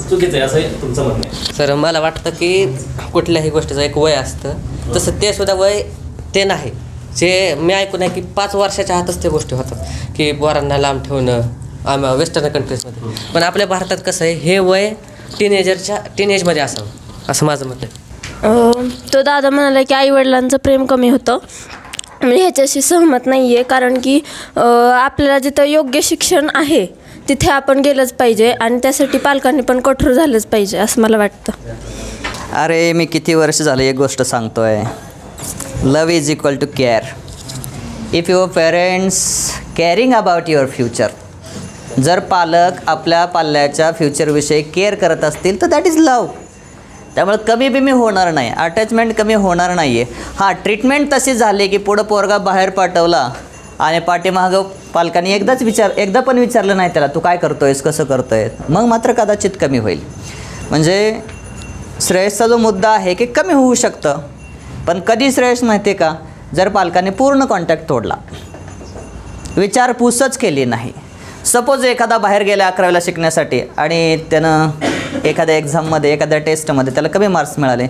चुकीचं आहे असं तुमचं म्हणणं आहे? सर, मला वाटतं की कुठल्याही गोष्टीचं एक वय असतं, तसं ते सुद्धा वय ते नाही. जे मी ऐकून आहे की 5 वर्षाच्या आतच त्या गोष्टी होतात की पोरांना लांब ठेवणं वेस्टर्न कंट्रीजमध्ये. पण आपल्या भारतात कसं आहे, हे वय टीनेजमध्ये असावं असं माझं मत आहे. तो दादा म्हणाला की आईवडिलांचं प्रेम कमी होतं. मी ह्याच्याशी सहमत नाही आहे, कारण की आपल्याला जिथं योग्य शिक्षण आहे तिथे आपण गेलंच पाहिजे आणि त्यासाठी पालकांनी पण कठोर झालंच पाहिजे असं मला वाटतं. अरे मी किती वर्ष झालं एक गोष्ट सांगतो आहे, love is equal to care. If your parents caring about your future, जर पालक आपल्या पाल्याच्या फ्युचरविषयी केअर करत असतील तर दॅट इज लव. त्यामुळे कमी बिमी होणार नाही, अटॅचमेंट कमी होणार नाही आहे. हां, ट्रीटमेंट तशी झाली की पुढं पोरगा बाहेर पाठवला आणि पाठीमागं पालकांनी एकदा पण विचारलं नाही त्याला, तू काय करतोयस, कसं करतोय, मग मात्र कदाचित कमी होईल. म्हणजे श्रेयसचा जो मुद्दा आहे की कमी होऊ शकतं, पण कधी श्रेयस माहिती आहे का, जर पालकांनी पूर्ण कॉन्टॅक्ट तोडला, विचारपूसच केली नाही. सपोज एखादा बाहेर गेला 11वीला शिकण्यासाठी आणि त्यानं एखाद्या एक्झाममध्ये एखाद्या टेस्टमध्ये त्याला कमी मार्क्स मिळाले,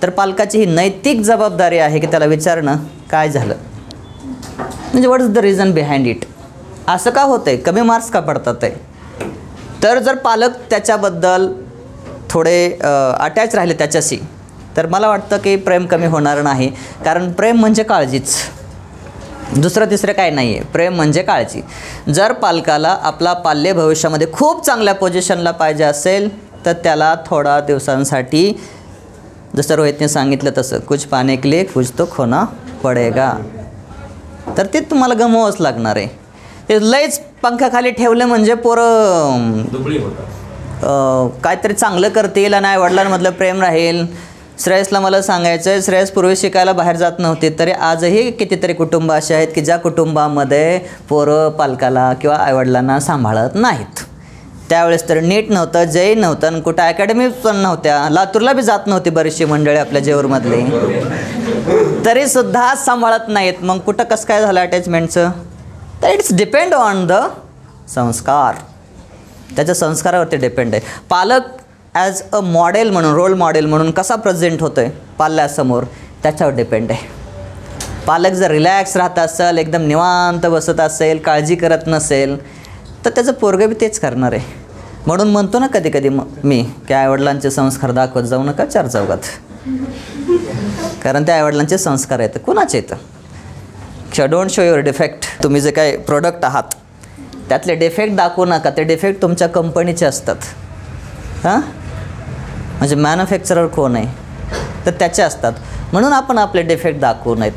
तर पालकाची ही नैतिक जबाबदारी आहे की त्याला विचारणं काय झालं, म्हणजे what is the reason behind it, असं का होतं आहे, कमी मार्क्स का पडतात आहे. तर जर पालक त्याच्याबद्दल थोडे अटॅच राहिले त्याच्याशी, तर मला वाटतं की प्रेम कमी होणार नाही. कारण प्रेम म्हणजे काळजीच, दुसरं तिसरं काय नाही आहे. प्रेम म्हणजे काळजी. जर पालकाला आपला पाल्य भविष्यामध्ये खूप चांगल्या पोझिशनला पाहिजे असेल, तर त्याला थोडा दिवसांसाठी, जसं रोहितने सांगितलं तसं, कुछ पाने के लिए कुछ तो खोना पडेगा, तर ते तुम्हाला गमवावंच लागणार आहे. ते लयच पंखाखाली ठेवलं म्हणजे पोरं काहीतरी चांगलं करतील आणि आईवडिलांमधलं प्रेम राहील. श्रेयसला मला सांगायचं आहे, श्रेयस पूर्वी शिकायला बाहेर जात नव्हते, तरी आजही कितीतरी कुटुंब असे आहेत की ज्या कुटुंबामध्ये पोरं पालकाला किंवा आईवडिलांना सांभाळत नाहीत. त्यावेळेस तर नीट नव्हतं, जय नव्हतं, आणि कुठं अकॅडमी पण नव्हत्या, लातूरला बी जात नव्हती बरीचशी मंडळी आपल्या जेऊरमधली, तरीसुद्धा सांभाळत नाहीत. मग कुठं कसं काय झालं अटॅचमेंटचं, तर इट्स डिपेंड ऑन द संस्कार, त्याच्या संस्कारावरती डिपेंड आहे. पालक ॲज अ मॉडेल म्हणून, रोल मॉडेल म्हणून कसा प्रेझेंट होतो आहे पाल्यासमोर, त्याच्यावर डिपेंड आहे. पालक जर रिलॅक्स राहत असेल, एकदम निवांत बसत असेल, काळजी करत नसेल, तर त्याचं पोरगं बी तेच करणार आहे. म्हणून म्हणतो ना कधी कधी मी की आईवडिलांचे संस्कार दाखवत जाऊ नका चार चौघात, कारण त्या आईवडिलांचे संस्कार आहेत. कुणाचे येतं, डोंट शो युअर डिफेक्ट. तुम्ही जे काय प्रोडक्ट आहात त्यातले डिफेक्ट दाखवू नका, ते डिफेक्ट तुमच्या कंपनीचे असतात. हां, म्हणजे मॅन्युफॅक्चरर कोण आहे तर त्याचे असतात, म्हणून आपण आपले डिफेक्ट दाखवू नयेत.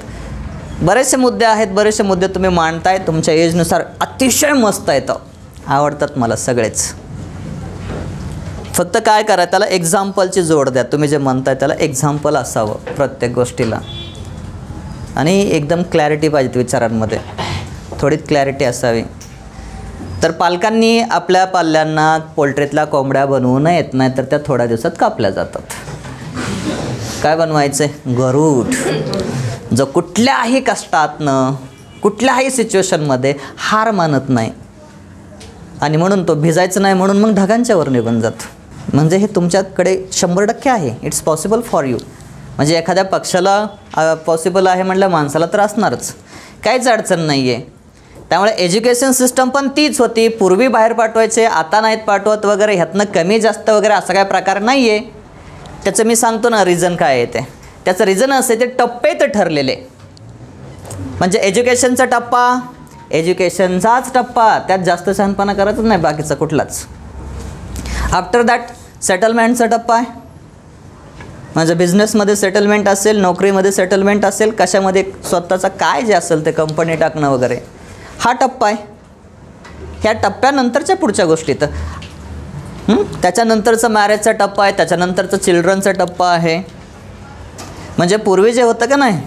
बरेचसे मुद्दे आहेत, बरेचसे मुद्दे तुम्ही मांडताय तुमच्या एजनुसार, अतिशय मस्त येतं, आवडतात मला सगळेच. फक्त काय करा, त्याला एक्झाम्पलची जोड द्या. तुम्ही जे म्हणताय त्याला एक्झाम्पल असावं प्रत्येक गोष्टीला, आणि एकदम क्लॅरिटी पाहिजे विचारांमध्ये, थोडी क्लॅरिटी असावी. तर पालकांनी आपल्या पाल्यांना पोल्ट्रीतल्या कोंबड्या बनवू नयेत, नाही तर त्या थोड्या दिवसात कापल्या जातात. काय बनवायचं आहे, गरुड, जो कुठल्याही कष्टातनं कुठल्याही सिच्युएशनमध्ये हार मानत नाही, आणि म्हणून तो भिजायचं नाही म्हणून मग ढगांच्यावर निघून जातो. म्हणजे हे तुमच्याकडे 100% आहे, इट्स पॉसिबल फॉर यू. म्हणजे एखाद्या पक्षाला पॉसिबल आहे म्हटलं, माणसाला तर असणारच, काहीच अडचण नाही आहे. त्यामुळे एज्युकेशन सिस्टम पण तीच होती. पूर्वी बाहेर पाठवायचे, आता नाहीत पाठवत वगैरे, ह्यातनं कमी जास्त वगैरे असा काय प्रकार नाही आहे. त्याचं मी सांगतो ना रिझन काय आहे ते. त्याचं रिझन असं आहे, ते टप्पे तर ठरलेले. म्हणजे एज्युकेशनचा टप्पा, एज्युकेशनचाच टप्पा, त्यात जास्त शहाणपणा करायचं नाही बाकीचा कुठलाच. आफ्टर दॅट सेटलमेंटचा टप्पा आहे, म्हणजे बिझनेसमध्ये सेटलमेंट असेल, नोकरीमध्ये सेटलमेंट असेल, कशामध्ये स्वतःचा काय जे असेल ते कंपनी टाकणं वगैरे, हा टप्पा आहे. ह्या टप्प्यानंतरच्या पुढच्या गोष्टी तर त्याच्यानंतरचा मॅरेजचा टप्पा आहे, त्याच्यानंतरचा चिल्ड्रनचा टप्पा आहे. म्हणजे पूर्वी जे होतं का नाही,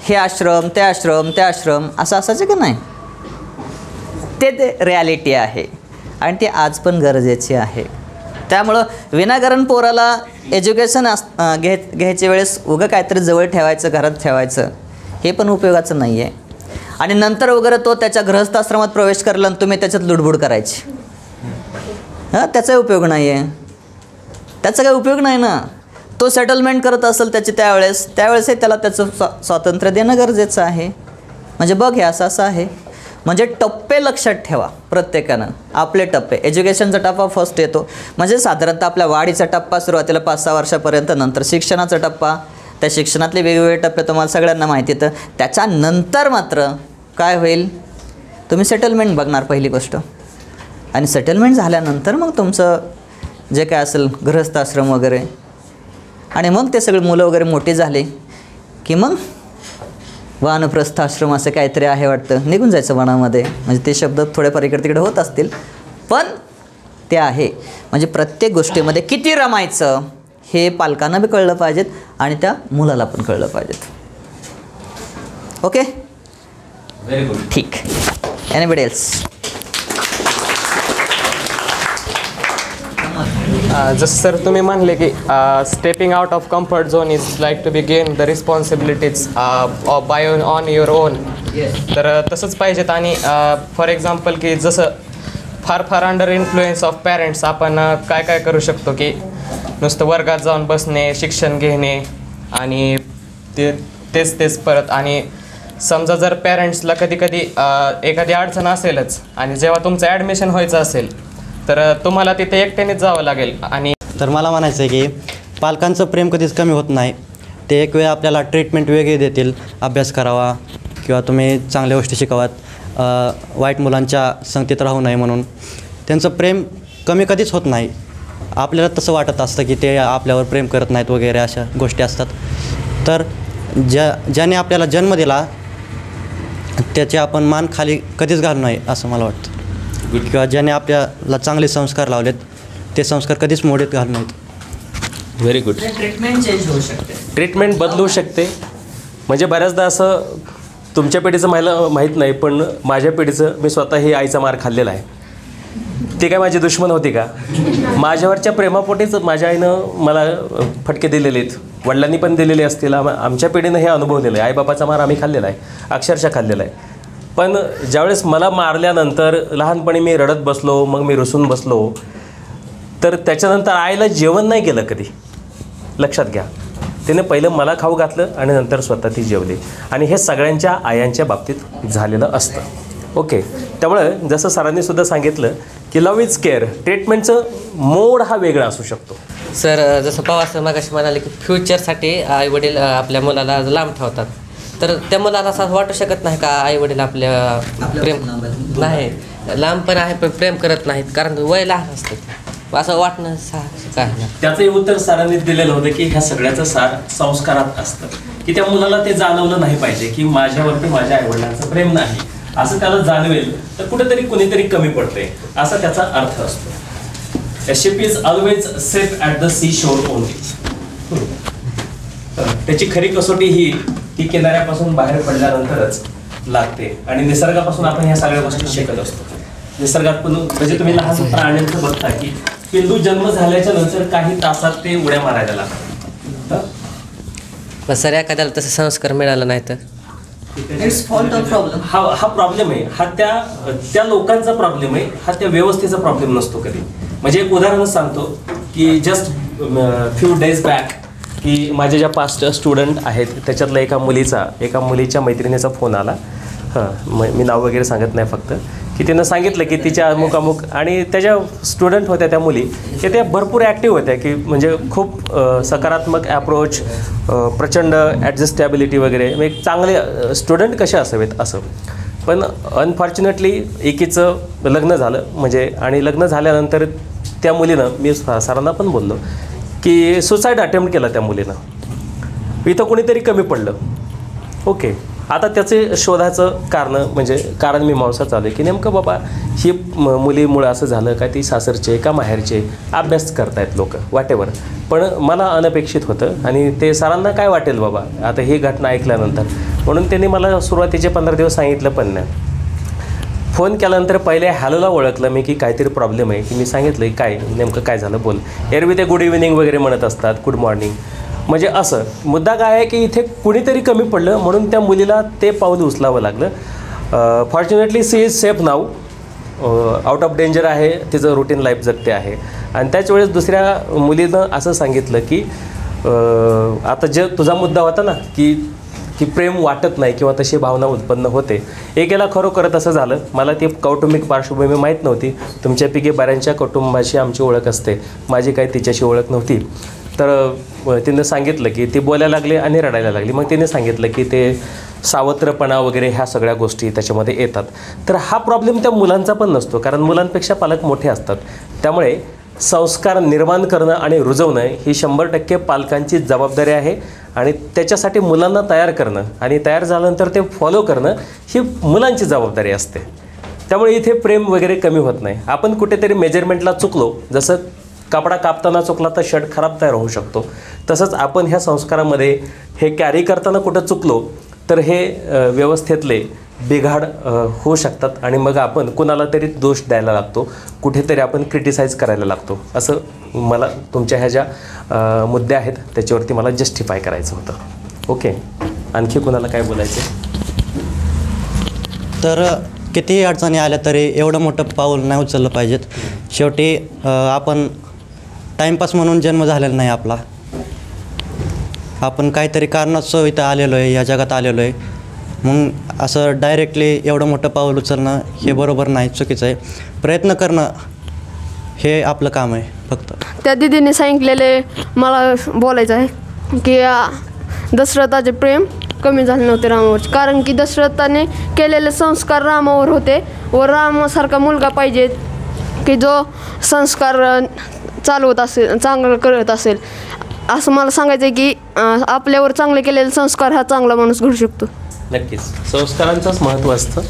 हे आश्रम ते आश्रम ते आश्रम असं असायचं का नाही, ते रिॲलिटी आहे, आणि ती आज पण गरजेची आहे. त्यामुळं विनाकारण पोराला एज्युकेशन घ्यायच्या वेळेस उगं काहीतरी जवळ ठेवायचं, घरात ठेवायचं, हे पण उपयोगाचं नाही आहे. आणि नंतर वगैरे तो त्याच्या गृहस्थाश्रमात प्रवेश करला आणि तुम्ही त्याच्यात लुडबुड करायची, हां, त्याचा उपयोग नाही आहे. त्याचा काही उपयोग नाही ना. तो सेटलमेंट करत असेल त्याची त्यावेळेस त्याला त्याचं स्वातंत्र्य देणं गरजेचं आहे. म्हणजे बघ हे असं असं आहे. म्हणजे टप्पे लक्षात ठेवा प्रत्येकानं, आपले टप्पे. एज्युकेशनचा टप्पा फर्स्ट येतो, म्हणजे साधारणतः आपल्या वाढीचा टप्पा सुरुवातीला 5-6 वर्षापर्यंत, नंतर शिक्षणाचा टप्पा, त्या शिक्षणातले वेगवेगळे टप्पे तुम्हाला सगळ्यांना माहिती येतं. त्याच्यानंतर मात्र काय होईल, तुम्ही सेटलमेंट बघणार पहिली गोष्ट, आणि सेटलमेंट झाल्यानंतर मग तुमचं जे काय असेल गृहस्थाश्रम वगैरे, आणि मग ते सगळे मुलं वगैरे मोठी झाली की मग वानप्रस्थाश्रम असं काहीतरी आहे वाटतं, निघून जायचं वनामध्ये. म्हणजे ते शब्द थोडेफार इकडे तिकडे होत असतील, पण ते आहे. म्हणजे प्रत्येक गोष्टीमध्ये किती रमायचं हे पालकांना बी कळलं पाहिजेत आणि त्या मुलाला पण कळलं पाहिजेत. Okay, very good. ठीक. Anybody else? जसं सर तुम्ही म्हणले की stepping out of comfort zone is like to be gain the responsibilities by on your own. तर तसंच पाहिजेत. आणि फॉर एक्झाम्पल की जसं फार अंडर इन्फ्लुएन्स ऑफ पॅरेंट्स आपण काय काय करू शकतो की नुसतं वर्गात जाऊन बसणे, शिक्षण घेणे आणि तेच परत. आणि समजा जर पॅरेंट्सला कधी एखादी अडचण असेलच आणि जेव्हा तुमचं ॲडमिशन व्हायचं असेल तर तुम्हाला तिथे एकट्यानेच जावं लागेल. आणि तर मला म्हणायचं आहे की पालकांचं प्रेम कधीच कमी होत नाही. ते एक वेळ आपल्याला ट्रीटमेंट वेगळी देतील, अभ्यास करावा किंवा तुम्ही चांगल्या गोष्टी शिकावात, वाईट मुलांच्या संगतीत राहू नये म्हणून. त्यांचं प्रेम कमी कधीच होत नाही. आपल्याला तसं वाटत असतं की ते आपल्यावर प्रेम करत नाहीत वगैरे अशा गोष्टी असतात. तर ज्याने आपल्याला जन्म दिला त्याचे आपण मान खाली कधीच घालू नये असं मला वाटतं. किंवा ज्याने आपल्याला चांगले संस्कार लावलेत ते संस्कार कधीच मोडीत घालू नयेत. Very good. ट्रीटमेंट चेंज होऊ शकते, ट्रीटमेंट बदलू शकते. म्हणजे बऱ्याचदा असं तुमच्या पिढीचं मला माहीत नाही, पण माझ्या पिढीचं मी स्वतः ही आईचा मार खाल्लेला आहे. ती काय माझी दुश्मन होती का? माझ्यावरच्या प्रेमापोटीच माझ्या आईनं मला फटके दिलेले आहेत, वडिलांनी पण दिलेले असतील. आमच्या पिढीनं हे अनुभवलेलं आहे. आईबापाचा मार आम्ही खाल्लेला आहे, अक्षरशः खाल्लेला आहे. पण ज्यावेळेस मला मारल्यानंतर लहानपणी मी रडत बसलो, मग मी रुसून बसलो, तर त्याच्यानंतर आईला जेवण नाही केलं कधी. लक्षात घ्या, तिने पहिलं मला खाऊ घातलं आणि नंतर स्वतः ती जेवली. आणि हे सगळ्यांच्या आयांच्या बाबतीत झालेलं असतं. ओके, त्यामुळं जसं सरांनी सुद्धा सांगितलं की लव्ह इज केअर. ट्रीटमेंटचं मोड हा वेगळा असू शकतो. सर जसं पवार सर मागाशी म्हणाले की फ्युचरसाठी आईवडील आपल्या मुलाला लांब ठेवतात. तर त्या मुलाला असं वाटू शकत नाही का आईवडील आपल्या प्रेम नाही, लांब पण आहे पण प्रेम करत नाहीत कारण वय लहान असतं, असं वाटणं काय नाही. त्याचंही उत्तर सरांनी दिलेलं होतं की ह्या सगळ्याचं सार संस्कारात असतं. की त्या मुलाला ते जाणवलं नाही पाहिजे की माझ्यावरती माझ्या आईवडिलांचं प्रेम नाही, असं त्याला जाणवेल तर कुठेतरी कुणीतरी कमी पडतंय असा त्याचा अर्थ असतो. A ship is always safe at the seashore only. त्याची खरी कसोटी ही ती किनाऱ्यापासून बाहेर पडल्यानंतरच लागते. आणि निसर्गापासून आपण ह्या सगळ्या गोष्टी शिकत असतो. निसर्गात पण म्हणजे तुम्ही लहान प्राण्यांचं बघता की पिल्लू जन्म झाल्याच्या नंतर काही तासात ते उड्या मारायला लागतात. सर एखाद्याला तसं संस्कार मिळाला नाही तर हा प्रॉब्लेम आहे. हा त्या लोकांचा प्रॉब्लेम आहे, हा त्या व्यवस्थेचा प्रॉब्लेम नसतो कधी. म्हणजे एक उदाहरणच सांगतो की जस्ट फ्यू डेज बॅक की माझे ज्या पास्ट स्टुडंट आहेत त्याच्यातल्या एका मुलीच्या मैत्रिणीचा फोन आला. मी नाव वगैरे सांगत नाही, फक्त की तिनं सांगितलं की तिच्या अमुक आणि त्याच्या स्टुडंट होत्या त्या मुली की त्या भरपूर ॲक्टिव्ह होत्या की म्हणजे खूप सकारात्मक ॲप्रोच, प्रचंड ॲडजस्टॅबिलिटी वगैरे, एक चांगले स्टुडंट कसे असावेत असं. पण अनफॉर्च्युनेटली एकीचं लग्न झालं म्हणजे, आणि लग्न झाल्यानंतर त्या मुलीनं, मी सरांना पण बोललो की सुसाईड अटेम्प्ट केला त्या मुलीनं. इथं कोणीतरी कमी पडलं. ओके, आता त्याचे शोधाचं कारण मीमांसा चालू आहे की नेमकं बाबा ही मुलीमुळं असं झालं का, ती सासरचे का माहेरचे, अभ्यास करतायत लोक वाटेवर. पण मला अनपेक्षित होतं आणि ते सरांना काय वाटेल बाबा आता ही घटना ऐकल्यानंतर, म्हणून त्यांनी मला सुरुवातीचे 15 दिवस सांगितलं पण नाही. फोन केल्यानंतर पहिले हॅलोला ओळखलं मी की काहीतरी प्रॉब्लेम आहे. की मी सांगितलं काय नेमकं काय झालं बोल. एरवी ते गुड इव्हिनिंग वगैरे म्हणत असतात, गुड मॉर्निंग. म्हणजे असं मुद्दा काय आहे की इथे कुणीतरी कमी पडलं म्हणून त्या मुलीला ते पाऊल उचलावं लागलं. Fortunately she is safe now, out of danger आहे, तिचं रुटीन लाईफ जगते आहे. आणि त्याच वेळेस दुसऱ्या मुलीनं असं सांगितलं की आता जे तुझा मुद्दा होता ना की प्रेम वाटत नाही किंवा तशी भावना उत्पन्न होते, एकेला खरोखर तसं झालं. मला ती कौटुंबिक पार्श्वभूमी माहीत नव्हती. तुमच्यापैकी बऱ्यांच्या कुटुंबाशी आमची ओळख असते, माझी काही तिच्याशी ओळख नव्हती. तर तिनं सांगितलं की ती बोलायला लागली आणि रडायला लागली. मग तिने सांगितलं की ते सावत्रपणा वगैरे ह्या सगळ्या गोष्टी त्याच्यामध्ये येतात. तर हा प्रॉब्लेम त्या मुलांचा पण नसतो, कारण मुलांपेक्षा पालक मोठे असतात. त्यामुळे संस्कार निर्माण करणं आणि रुजवणं ही 100% पालकांची जबाबदारी आहे. आणि त्याच्यासाठी मुलांना तयार करणं आणि तयार झाल्यानंतर ते फॉलो करणं ही मुलांची जबाबदारी असते. त्यामुळे इथे प्रेम वगैरे कमी होत नाही. आपण कुठेतरी मेजरमेंटला चुकलो, जसं कपडा कापताना चुकला तर शर्ट खराब तयार होऊ शकतो. तसंच आपण ह्या संस्कारामध्ये हे कॅरी करताना कुठं चुकलो तर हे व्यवस्थेतले बिघाड होऊ शकतात आणि मग आपण कुणाला तरी दोष द्यायला लागतो, कुठेतरी आपण क्रिटिसाइज करायला लागतो. असं मला तुमच्या ह्या ज्या मुद्दे आहेत त्याच्यावरती मला जस्टिफाय करायचं होतं. ओके, आणखी कुणाला काय बोलायचं? तर कितीही अडचणी आल्या तरी एवढं मोठं पाऊल नाही उचललं पाहिजेत. शेवटी आपण टाईमपास म्हणून जन्म झालेला नाही आपला. आपण काहीतरी कारणास्तव इथं आलेलो आहे, या जगात आलेलो आहे. मग असं डायरेक्टली एवढं मोठं पाऊल उचलणं हे बरोबर नाही, चुकीचं आहे. प्रयत्न करणं हे आपलं काम आहे फक्त. त्या दिदीने सांगितलेले मला बोलायचं आहे की दशरथाचे प्रेम कमी झाले नव्हते रामावरचे, कारण की दशरथाने केलेले संस्कार रामावर होते व रामासारखा मुलगा पाहिजे की जो संस्कार चालवत असेल, चांगलं करत असेल. असं मला सांगायचं आहे की आपल्यावर चांगले केलेले संस्कार हा चांगला माणूस घडू शकतो. नक्कीच संस्कारांचंच महत्त्व असतं.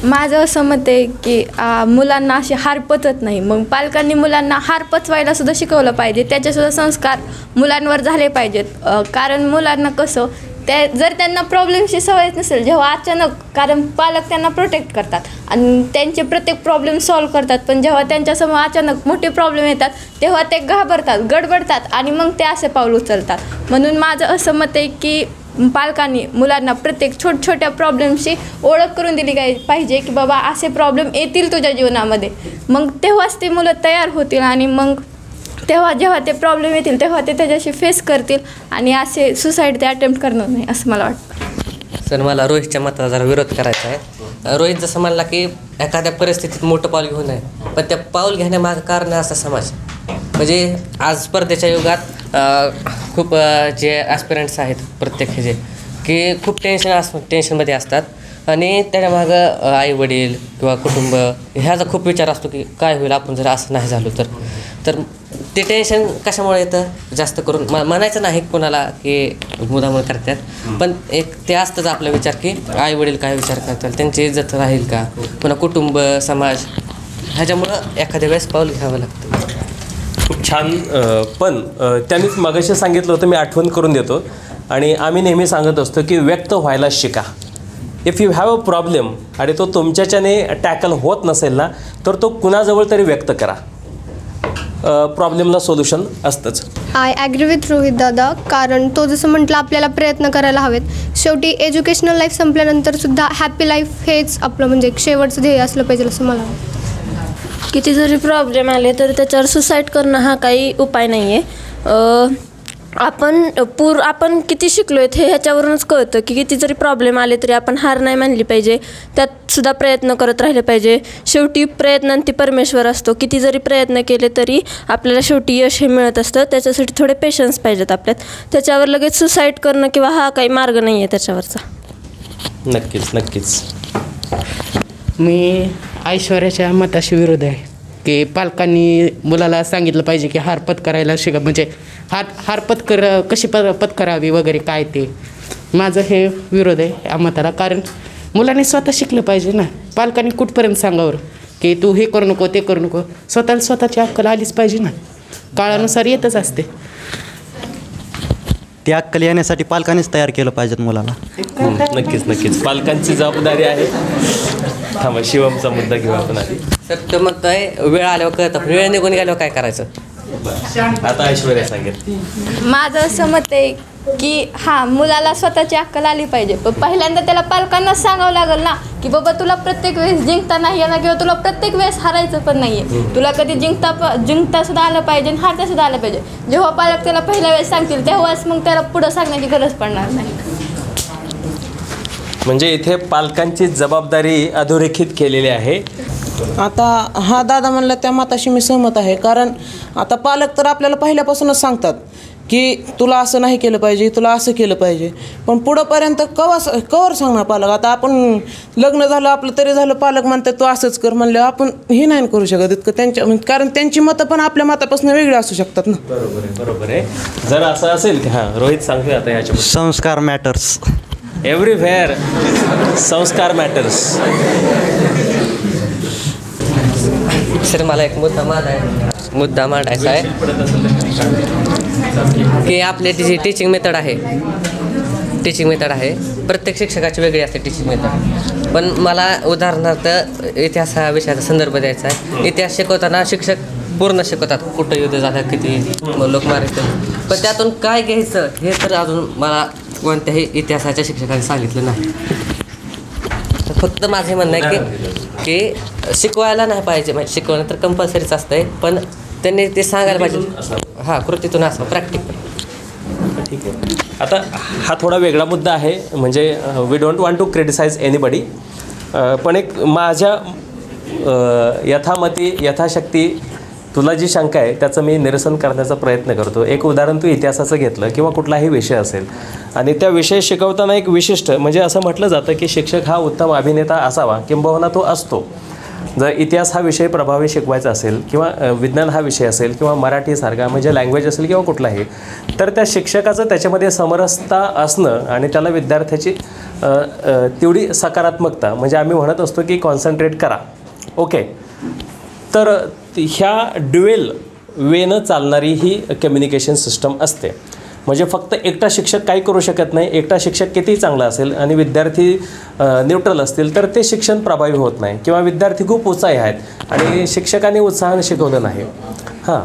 माझं असं मत आहे की मुलांना अशी हार पचत नाही. मग पालकांनी मुलांना हार पचवायला सुद्धा शिकवलं पाहिजे, त्याचेसुद्धा संस्कार मुलांवर झाले पाहिजेत. कारण मुलांना कसं जर त्यांना प्रॉब्लेमची सवय नसेल, जेव्हा अचानक, कारण पालक त्यांना प्रोटेक्ट करतात आणि त्यांचे प्रत्येक प्रॉब्लेम सॉल्व्ह करतात, पण जेव्हा त्यांच्यासमोर अचानक मोठे प्रॉब्लेम येतात तेव्हा ते घाबरतात, गडबडतात आणि मग ते असे पाऊल उचलतात. म्हणून माझं असं मत आहे की पालकांनी मुलांना प्रत्येक छोट्या प्रॉब्लेमची ओळख करून दिली पाहिजे की बाबा असे प्रॉब्लेम येतील तुझ्या जीवनामध्ये. मग तेव्हाच ते मुलं तयार होतील आणि मग जेव्हा ते प्रॉब्लेम येतील तेव्हा ते त्याच्याशी फेस करतील आणि असे सुसाईड ते अटेम्प्ट करणार नाही असं मला वाटतं. सर, मला रोहितच्या मताला जरा विरोध करायचा आहे. रोहित जसं म्हणला की एखाद्या परिस्थितीत मोठं पाऊल घेऊ नये, पण त्या पाऊल घेण्यामागं कारण असं समाज, म्हणजे आज स्पर्धेच्या युगात खूप जे ॲस्पिरंट्स आहेत प्रत्येक ह्याचे की खूप टेन्शनमध्ये असतात आणि त्याच्यामागं आईवडील किंवा कुटुंब ह्याचा खूप विचार असतो की काय होईल आपण जर असं नाही झालो तर ते टेन्शन कशामुळे येतं जास्त करून म्हणायचं नाही कोणाला की मुदामूळ करतात, पण एक ते असतंच आपला विचार की आईवडील काय विचार करतात, त्यांची इज्जत राहील का, पुन्हा कुटुंब समाज, ह्याच्यामुळं एखाद्या वेळेस पाऊल घ्यावं लागतं. खूप छान. पण त्यांनीच मगाशी सांगितलं होतं, मी आठवण करून देतो. आणि आम्ही नेहमी सांगत असतो की व्यक्त व्हायला शिका. If you have a problem आणि तो तुमच्याच्याने टॅकल होत नसेल ना तर तो कुणाजवळ तरी व्यक्त करा. प्रॉब्लेमला सोल्युशन असतंच. आय ॲग्री विथ रोहित दादा, कारण तो जसं म्हटलं आपल्याला प्रयत्न करायला हवेत. शेवटी एज्युकेशनल लाईफ संपल्यानंतर सुद्धा हॅपी लाईफ हेच आपलं म्हणजे शेवटचं ध्येय असलं पाहिजे असं मला वाटतं. किती जरी प्रॉब्लेम आले तर त्याच्यावर सुसाईड करणं हा काही उपाय नाही आहे. आपण किती शिकलो आहेत हे ह्याच्यावरूनच कळतं की किती जरी प्रॉब्लेम आले तरी आपण हार नाही मानली पाहिजे, त्यात सुद्धा प्रयत्न करत राहिले पाहिजे. शेवटी प्रयत्नांती परमेश्वर असतो. किती जरी प्रयत्न केले तरी आपल्याला शेवटी यश हे मिळत असतं. त्याच्यासाठी थोडे पेशन्स पाहिजेत आपल्यात. त्याच्यावर लगेच सुसाईड करणं किंवा हा काही मार्ग नाही आहे त्याच्यावरचा. नक्कीच. मी ऐश्वर्याच्या मताशी विरोध आहे की पालकांनी मुलाला सांगितलं पाहिजे की हार पत्करायला शिका, म्हणजे हार कशी पत्करावी वगैरे काय ते. माझं हे विरोध आहे या मताला. कारण मुलांनी स्वतः शिकलं पाहिजे ना. पालकांनी कुठपर्यंत सांगावर की तू हे करू नको ते करू नको, स्वतःची अक्कल आलीच पाहिजे ना. काळानुसार येतच असते. ती अक्कल येण्यासाठी पालकांनीच तयार केलं पाहिजेत मुलाला. नक्कीच पालकांची जबाबदारी आहे. थांबा, शिवमचा मुद्दा घेऊ आपण आधी. सर, तो म्हणतोय वेळ आल्यावर कळतं, वेळ निघून गेल्यावर काय करायचं. आता ऐश्वर्या सांगेल. माझं असं मत आहे की मुलाला स्वतःची अक्कल आली पाहिजे, पण पहिल्यांदा त्याला पालकांना सांगावं लागेल ना की बाबा तुला प्रत्येक वेळेस जिंकता नाही येणार किंवा तुला प्रत्येक वेळेस हारायचं पण नाही आहे. तुला कधी जिंकता सुद्धा आलं पाहिजे आणि हारता सुद्धा आलं पाहिजे. जेव्हा पालक त्याला पहिल्या वेळेस सांगतील तेव्हाच मग त्याला पुढं सांगण्याची गरज पडणार नाही. म्हणजे इथे पालकांची जबाबदारी अधोरेखित केलेली आहे. आता हा दादा म्हणला त्या मताशी मी सहमत आहे. कारण आता पालक तर आपल्याला पहिल्यापासूनच सांगतात की तुला असं नाही केलं पाहिजे, तुला असं केलं पाहिजे, पण पुढंपर्यंत कवर सांगणार पालक. आता आपण लग्न झालं आपलं तरी झालं, पालक म्हणतात तू असंच कर म्हणलं, आपण हे नाही करू शकत इतकं त्यांच्या, कारण त्यांची मतं पण आपल्या मतापासून वेगळी असू शकतात ना. बरोबर आहे. जर असं असेल की रोहित सांगतोय आता याच्या संस्कार मॅटर्स एव्हरीव्हेअर. संस्कार मॅटर्स. सर मला एक मुद्दा मांडायचा आहे की आपली जी टीचिंग मेथड आहे प्रत्येक शिक्षकाची वेगळी असते टीचिंग मेथड. पण मला उदाहरणार्थ इतिहास हा विषयाचा संदर्भ द्यायचा आहे. इतिहास शिकवताना शिक्षक पूर्ण शिकवतात, कुठं युद्ध झालं, किती लोक मारतात, पण त्यातून काय घ्यायचं हे तर अजून मला कोणत्याही इतिहासाच्या शिक्षकाने सांगितलं नाही. फक्त माझे म्हणणं आहे की शिकवायला नाही पाहिजे, म्हणजे शिकवणं तर कंपल्सरीच असतं आहे, पण त्यांनी ते सांगायला पाहिजे. हां, कृतीतून असं प्रॅक्टिकल. ठीक आहे. आता हा थोडा वेगळा मुद्दा आहे, म्हणजे we don't want to criticise anybody, पण एक माझ्या यथामती यथाशक्ती तुला जी शंका आहे त्याचं मी निरसन करण्याचा प्रयत्न करतो. एक उदाहरण तू इतिहासाचं घेतलं किंवा कुठलाही विषय असेल आणि त्या विषय शिकवताना एक विशिष्ट, म्हणजे असं म्हटलं जातं की शिक्षक हा उत्तम अभिनेता असावा, किंबहुना तो असतो. जर इतिहास हा विषय प्रभावी शिकवायचा असेल किंवा विज्ञान हा विषय असेल किंवा मराठीसारखा म्हणजे लँग्वेज असेल किंवा कुठलाही, तर त्या शिक्षकाचं त्याच्यामध्ये समरसता असणं आणि त्याला विद्यार्थ्याची तेवढी सकारात्मकता, म्हणजे आम्ही म्हणत असतो की कॉन्सन्ट्रेट करा. ओके, तर ह्या ड्युएल वेनं चालणारी ही कम्युनिकेशन सिस्टम असते. म्हणजे फक्त एकटा शिक्षक काही करू शकत नाही. एकटा शिक्षक कितीही चांगला असेल आणि विद्यार्थी न्यूट्रल असतील तर ते शिक्षण प्रभावी होत नाही, किंवा विद्यार्थी खूप उत्साही आहेत आणि शिक्षकांनी उत्साहाने शिकवलं नाही, हां,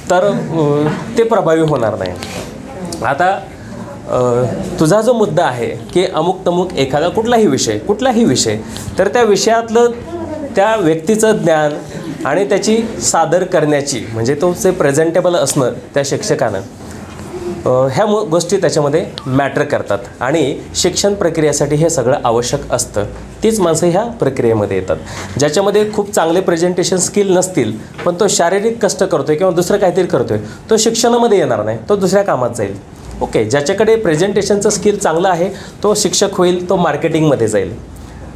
तर ते प्रभावी होणार नाही. आता तुझा जो मुद्दा आहे की अमुक तमुक एखादा कुठलाही विषय, तर त्या विषयातलं त्या व्यक्तीचं ज्ञान आणि त्याची सादर करण्याची, म्हणजे तो जे प्रेझेंटेबल असणं त्या शिक्षकानं, ह्या गोष्टी त्याच्यामध्ये मॅटर करतात आणि शिक्षण प्रक्रियेसाठी हे सगळं आवश्यक असतं. तीच माणसं ह्या प्रक्रियेमध्ये येतात. ज्याच्यामध्ये खूप चांगले प्रेझेंटेशन स्किल नसतील पण तो शारीरिक कष्ट करतोय किंवा दुसरं काहीतरी करतोय, तो शिक्षणामध्ये येणार नाही, तो दुसऱ्या कामात जाईल. ओके, ज्याच्याकडे प्रेझेंटेशनचं स्किल चांगलं आहे तो शिक्षक होईल, तो मार्केटिंगमध्ये जाईल.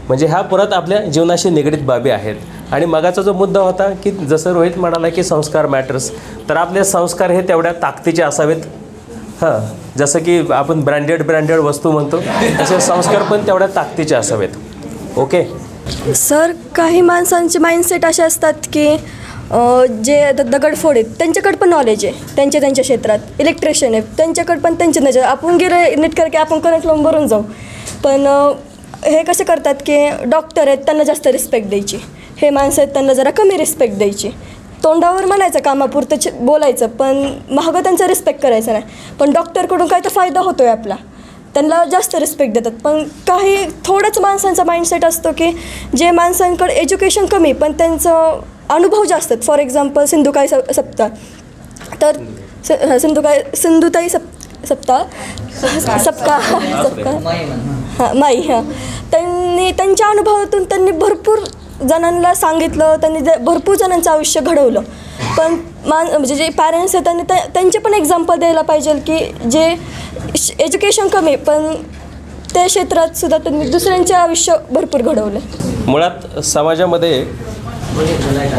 म्हणजे ह्या परत आपल्या जीवनाशी निगडीत बाबी आहेत. आणि मगाचा जो मुद्दा होता की जसं रोहित म्हणाला की संस्कार मॅटर्स, तर आपले संस्कार हे तेवढ्या ताकदीचे असावेत. हां, जसं की आपण ब्रँडेड वस्तू म्हणतो तसे संस्कार पण तेवढ्या ताकदीचे असावेत. ओके सर, काही माणसांचे माइंडसेट असे असतात की जे दगडफोड आहेत त्यांच्याकडे पण नॉलेज आहे, त्यांच्या क्षेत्रात इलेक्ट्रिशियन आहे त्यांच्याकडे पण त्यांची नजर, आपण गेले नीट करके आपण करंट लावून भरून जाऊ. पण हे कसे करतात की डॉक्टर आहेत त्यांना जास्त रिस्पेक्ट द्यायची, हे माणसं आहेत त्यांना जरा कमी रिस्पेक्ट द्यायची. तोंडावर म्हणायचं, कामापुरतं बोलायचं, पण महागं त्यांचा रिस्पेक्ट करायचा नाही. पण डॉक्टरकडून काय तर फायदा होतो आहे आपला, त्यांना जास्त रिस्पेक्ट देतात. पण काही थोडंच माणसांचा माइंडसेट असतो की जे माणसांकडे एज्युकेशन कमी पण त्यांचं अनुभव जास्त आहेत. फॉर एक्झाम्पल सिंधुताई सप्ताह, तर सिंधुताई सप्ताह माई, हां, त्यांनी त्यांच्या अनुभवातून त्यांनी भरपूर जणांना सांगितलं, त्यांनी भरपूर जणांचं आयुष्य घडवलं. पण म्हणजे जे पॅरेंट्स आहेत त्यांनी त्यांचे पण एक्झाम्पल द्यायला पाहिजे की जे एज्युकेशन कमी पण त्या क्षेत्रात सुद्धा त्यांनी दुसऱ्यांचे आयुष्य भरपूर घडवलं. मुळात समाजामध्ये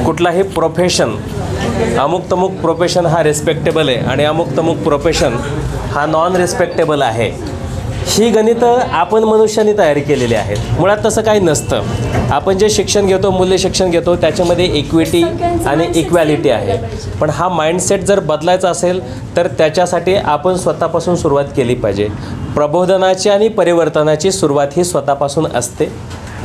कुठलाही प्रोफेशन, अमुक तमुक प्रोफेशन हा रिस्पेक्टेबल आहे आणि अमुक तमुक प्रोफेशन हा नॉन रिस्पेक्टेबल आहे, ही गणितं आपण मनुष्याने तयार केलेली आहेत. मुळात तसं काही नसतं. आपण जे शिक्षण घेतो, मूल्य शिक्षण घेतो, त्याच्यामध्ये इक्विटी आणि इक्वॅलिटी आहे. पण हा माइंडसेट जर बदलायचा असेल तर त्याच्यासाठी आपण स्वतःपासून सुरुवात केली पाहिजे. प्रबोधनाची आणि परिवर्तनाची सुरुवात ही स्वतःपासून असते.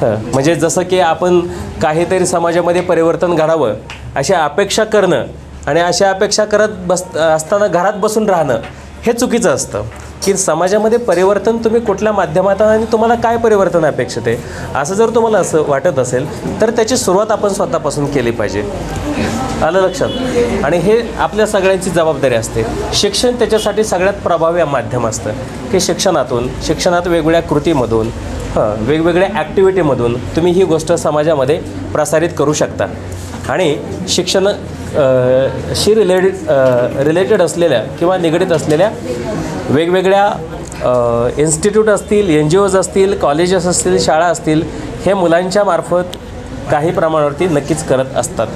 म्हणजे जसं की आपण काहीतरी समाजामध्ये परिवर्तन घडावं अशी अपेक्षा करणं आणि अशा अपेक्षा करत असताना घरात बसून राहणं हे चुकीचं असतं. की समाजामध्ये परिवर्तन तुम्ही कुठल्या माध्यमातून आणि तुम्हाला काय परिवर्तन अपेक्षित आहे असं जर तुम्हाला असं वाटत असेल तर त्याची सुरुवात आपण स्वतःपासून केली पाहिजे. आलं लक्षात? आणि हे आपल्या सगळ्यांची जबाबदारी असते. शिक्षण त्याच्यासाठी सगळ्यात प्रभावी माध्यम असतं की शिक्षणात वेगवेगळ्या कृतीमधून वेगवेगळ्या ॲक्टिव्हिटीमधून तुम्ही ही गोष्ट समाजामध्ये प्रसारित करू शकता. आणि शिक्षण शी रिलेटेड असलेल्या किंवा निगडीत असलेल्या वेगवेगळ्या इन्स्टिट्यूट असतील, NGOज असतील, कॉलेजेस असतील, शाळा असतील, हे मुलांच्या मार्फत काही प्रमाणावरती नक्कीच करत असतात.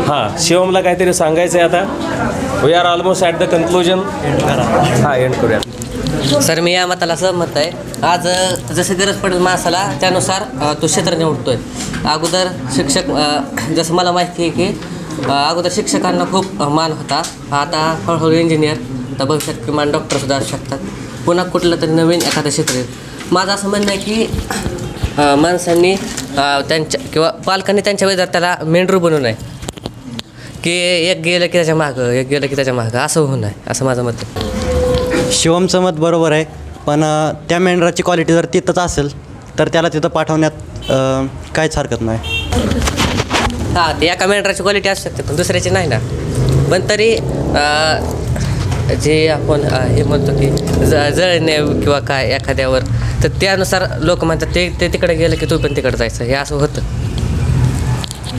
हां, शिवमला काहीतरी सांगायचं आहे आता. We are almost at the conclusion. हां, एंड करूयात. सर मी या मताला सहमत आहे. आज जशी गरज पडेल माणसाला त्यानुसार तो क्षेत्र निवडतोय. अगोदर शिक्षक जसं मला माहिती आहे की अगोदर शिक्षकांना खूप मान होता. आता हळूहळू इंजिनियर तर भविष्यात किमान डॉक्टरसुद्धा असू शकतात. पुन्हा कुठलं तरी नवीन एखादं क्षेत्र येईल. माझं असं म्हणणं आहे की माणसांनी त्यांच्या किंवा पालकांनी त्यांच्या विद्यार्थ्याला मेंढरू बनवू नये की एक गेलं की त्याच्या मागं असं होऊ नये असं माझं मत आहे. शिवमचं मत बरोबर आहे, पण त्या मेंढराची क्वालिटी जर तिथंच असेल तर त्याला तिथं पाठवण्यात काहीच हरकत नाही. हां, ते एका मेंढराची क्वालिटी असू शकते पण दुसऱ्याची नाही ना. पण तरी जे आपण हे म्हणतो की जळणे किंवा काय एखाद्यावर, तर त्यानुसार लोक म्हणतात ते तिकडे गेलं की तू पण तिकडे जायचं, हे असं होतं.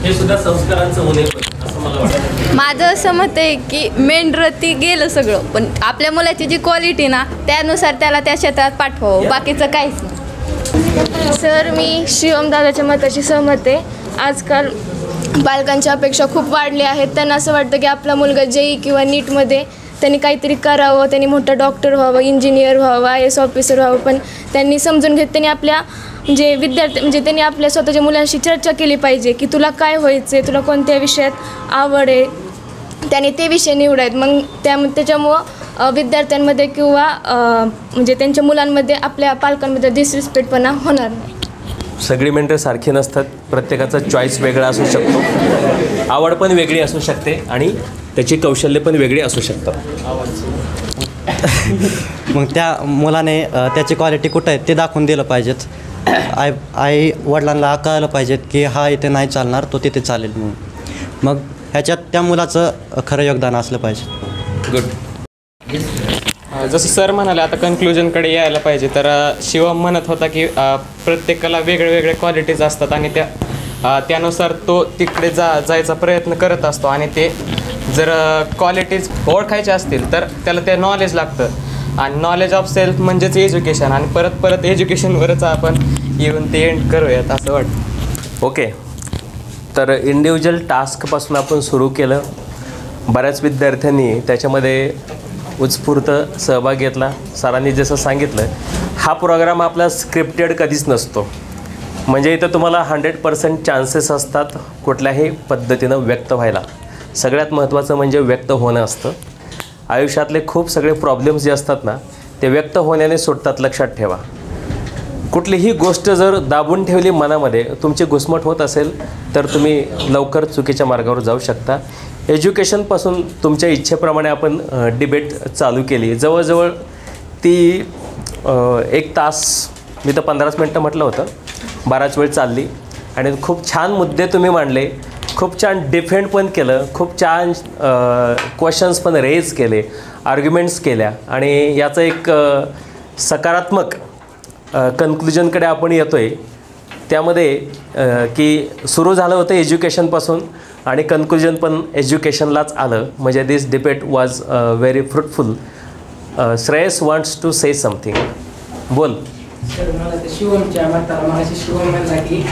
हे सुद्धा संस्कारांचं होणे असं मला वाटतं. माझं असं मत आहे की मेंढरं ती गेलं सगळं, पण आपल्या मुलाची जी क्वालिटी ना त्यानुसार त्याला त्या क्षेत्रात पाठवावं, बाकीचं काहीच नाही. सर मी शिवमदादाच्या मताशी सहमत आहे. आजकाल बालकांच्या अपेक्षा खूप वाढल्या आहेत. त्यांना असं वाटतं की आपला मुलगा JEE किंवा नीटमध्ये त्यांनी काहीतरी करावं, त्यांनी मोठं डॉक्टर व्हावं, इंजिनियर व्हावं, IAS ऑफिसर व्हावं. पण त्यांनी समजून घेत त्यांनी आपल्या जे विद्यार्थी म्हणजे त्यांनी आपल्या स्वतःच्या मुलांशी चर्चा केली पाहिजे की तुला काय व्हायचं आहे, तुला कोणत्या विषयात आवड आहे, त्याने ते विषय निवडायत. मग त्याच्यामुळं विद्यार्थ्यांमध्ये किंवा म्हणजे त्यांच्या मुलांमध्ये आपल्या पालकांमध्ये डिसरिस्पेक्टपणा होणार नाही. सगळी मेंढरं सारखी नसतात. प्रत्येकाचा चॉईस वेगळा असू शकतो, आवड पण वेगळी असू शकते आणि त्याची कौशल्य पण वेगळी असू शकतात. मग त्या मुलाने त्याची क्वालिटी कुठं आहे ते दाखवून दिलं पाहिजेत. आई वडिलांना कळलं पाहिजेत की हा इथे नाही चालणार, तो तिथे चालेल म्हणून. मग ह्याच्यात त्या मुलाचं खरं योगदान असलं पाहिजे. गुड. जसं सर म्हणाले आता कन्क्लुजनकडे यायला पाहिजे, तर शिवम म्हणत होता की प्रत्येकाला वेगळे क्वालिटीज असतात आणि त्यानुसार तो तिकडे जायचा प्रयत्न करत असतो. आणि ते जर क्वालिटीज ओळखायचे असतील तर त्याला ते नॉलेज लागतं. आणि नॉलेज ऑफ सेल्फ म्हणजेच एज्युकेशन. आणि परत एज्युकेशनवरच आपण येऊन ते एंड करूयात असं वाटतं. ओके, तर इंडिव्हिज्युअल टास्कपासून आपण सुरू केलं. बऱ्याच विद्यार्थ्यांनी त्याच्यामध्ये उत्स्फूर्त सहभाग घेतला. सरांनी जसं सांगितलं, हा प्रोग्राम आपला स्क्रिप्टेड कधीच नसतो. म्हणजे इथं तुम्हाला 100% चान्सेस असतात कुठल्याही पद्धतीनं व्यक्त व्हायला. सगळ्यात महत्त्वाचं म्हणजे व्यक्त होणं असतं. आयुष्यातले खूप सगळे प्रॉब्लेम्स जे असतात ना ते व्यक्त होण्याने सुटतात, लक्षात ठेवा. कुठलीही गोष्ट जर दाबून ठेवली मनामध्ये, तुमची घुसमट होत असेल तर तुम्ही लवकर चुकीच्या मार्गावर जाऊ शकता. एज्युकेशनपासून तुमच्या इच्छेप्रमाणे आपण डिबेट चालू केली. जवळजवळ ती 1 तास, मी तर 15 मिनटं म्हटलं होतं, बराच वेळ चालली. आणि खूप छान मुद्दे तुम्ही मांडले, खूप छान डिफेंड पण केलं, खूप छान क्वेश्चन्स पण रेज केले, आर्ग्युमेंट्स केल्या. आणि याचं एक सकारात्मक कन्क्लुजनकडे आपण येतो आहे. त्यामध्ये की सुरू झालं होतं एज्युकेशनपासून आणि कन्क्लुजन पण एज्युकेशनलाच आलं. म्हणजे this debate was very fruitful. Shreyas wants to say something. बोल. सर मला ते शिवमच्या मताला माझी शिवम म्हणला की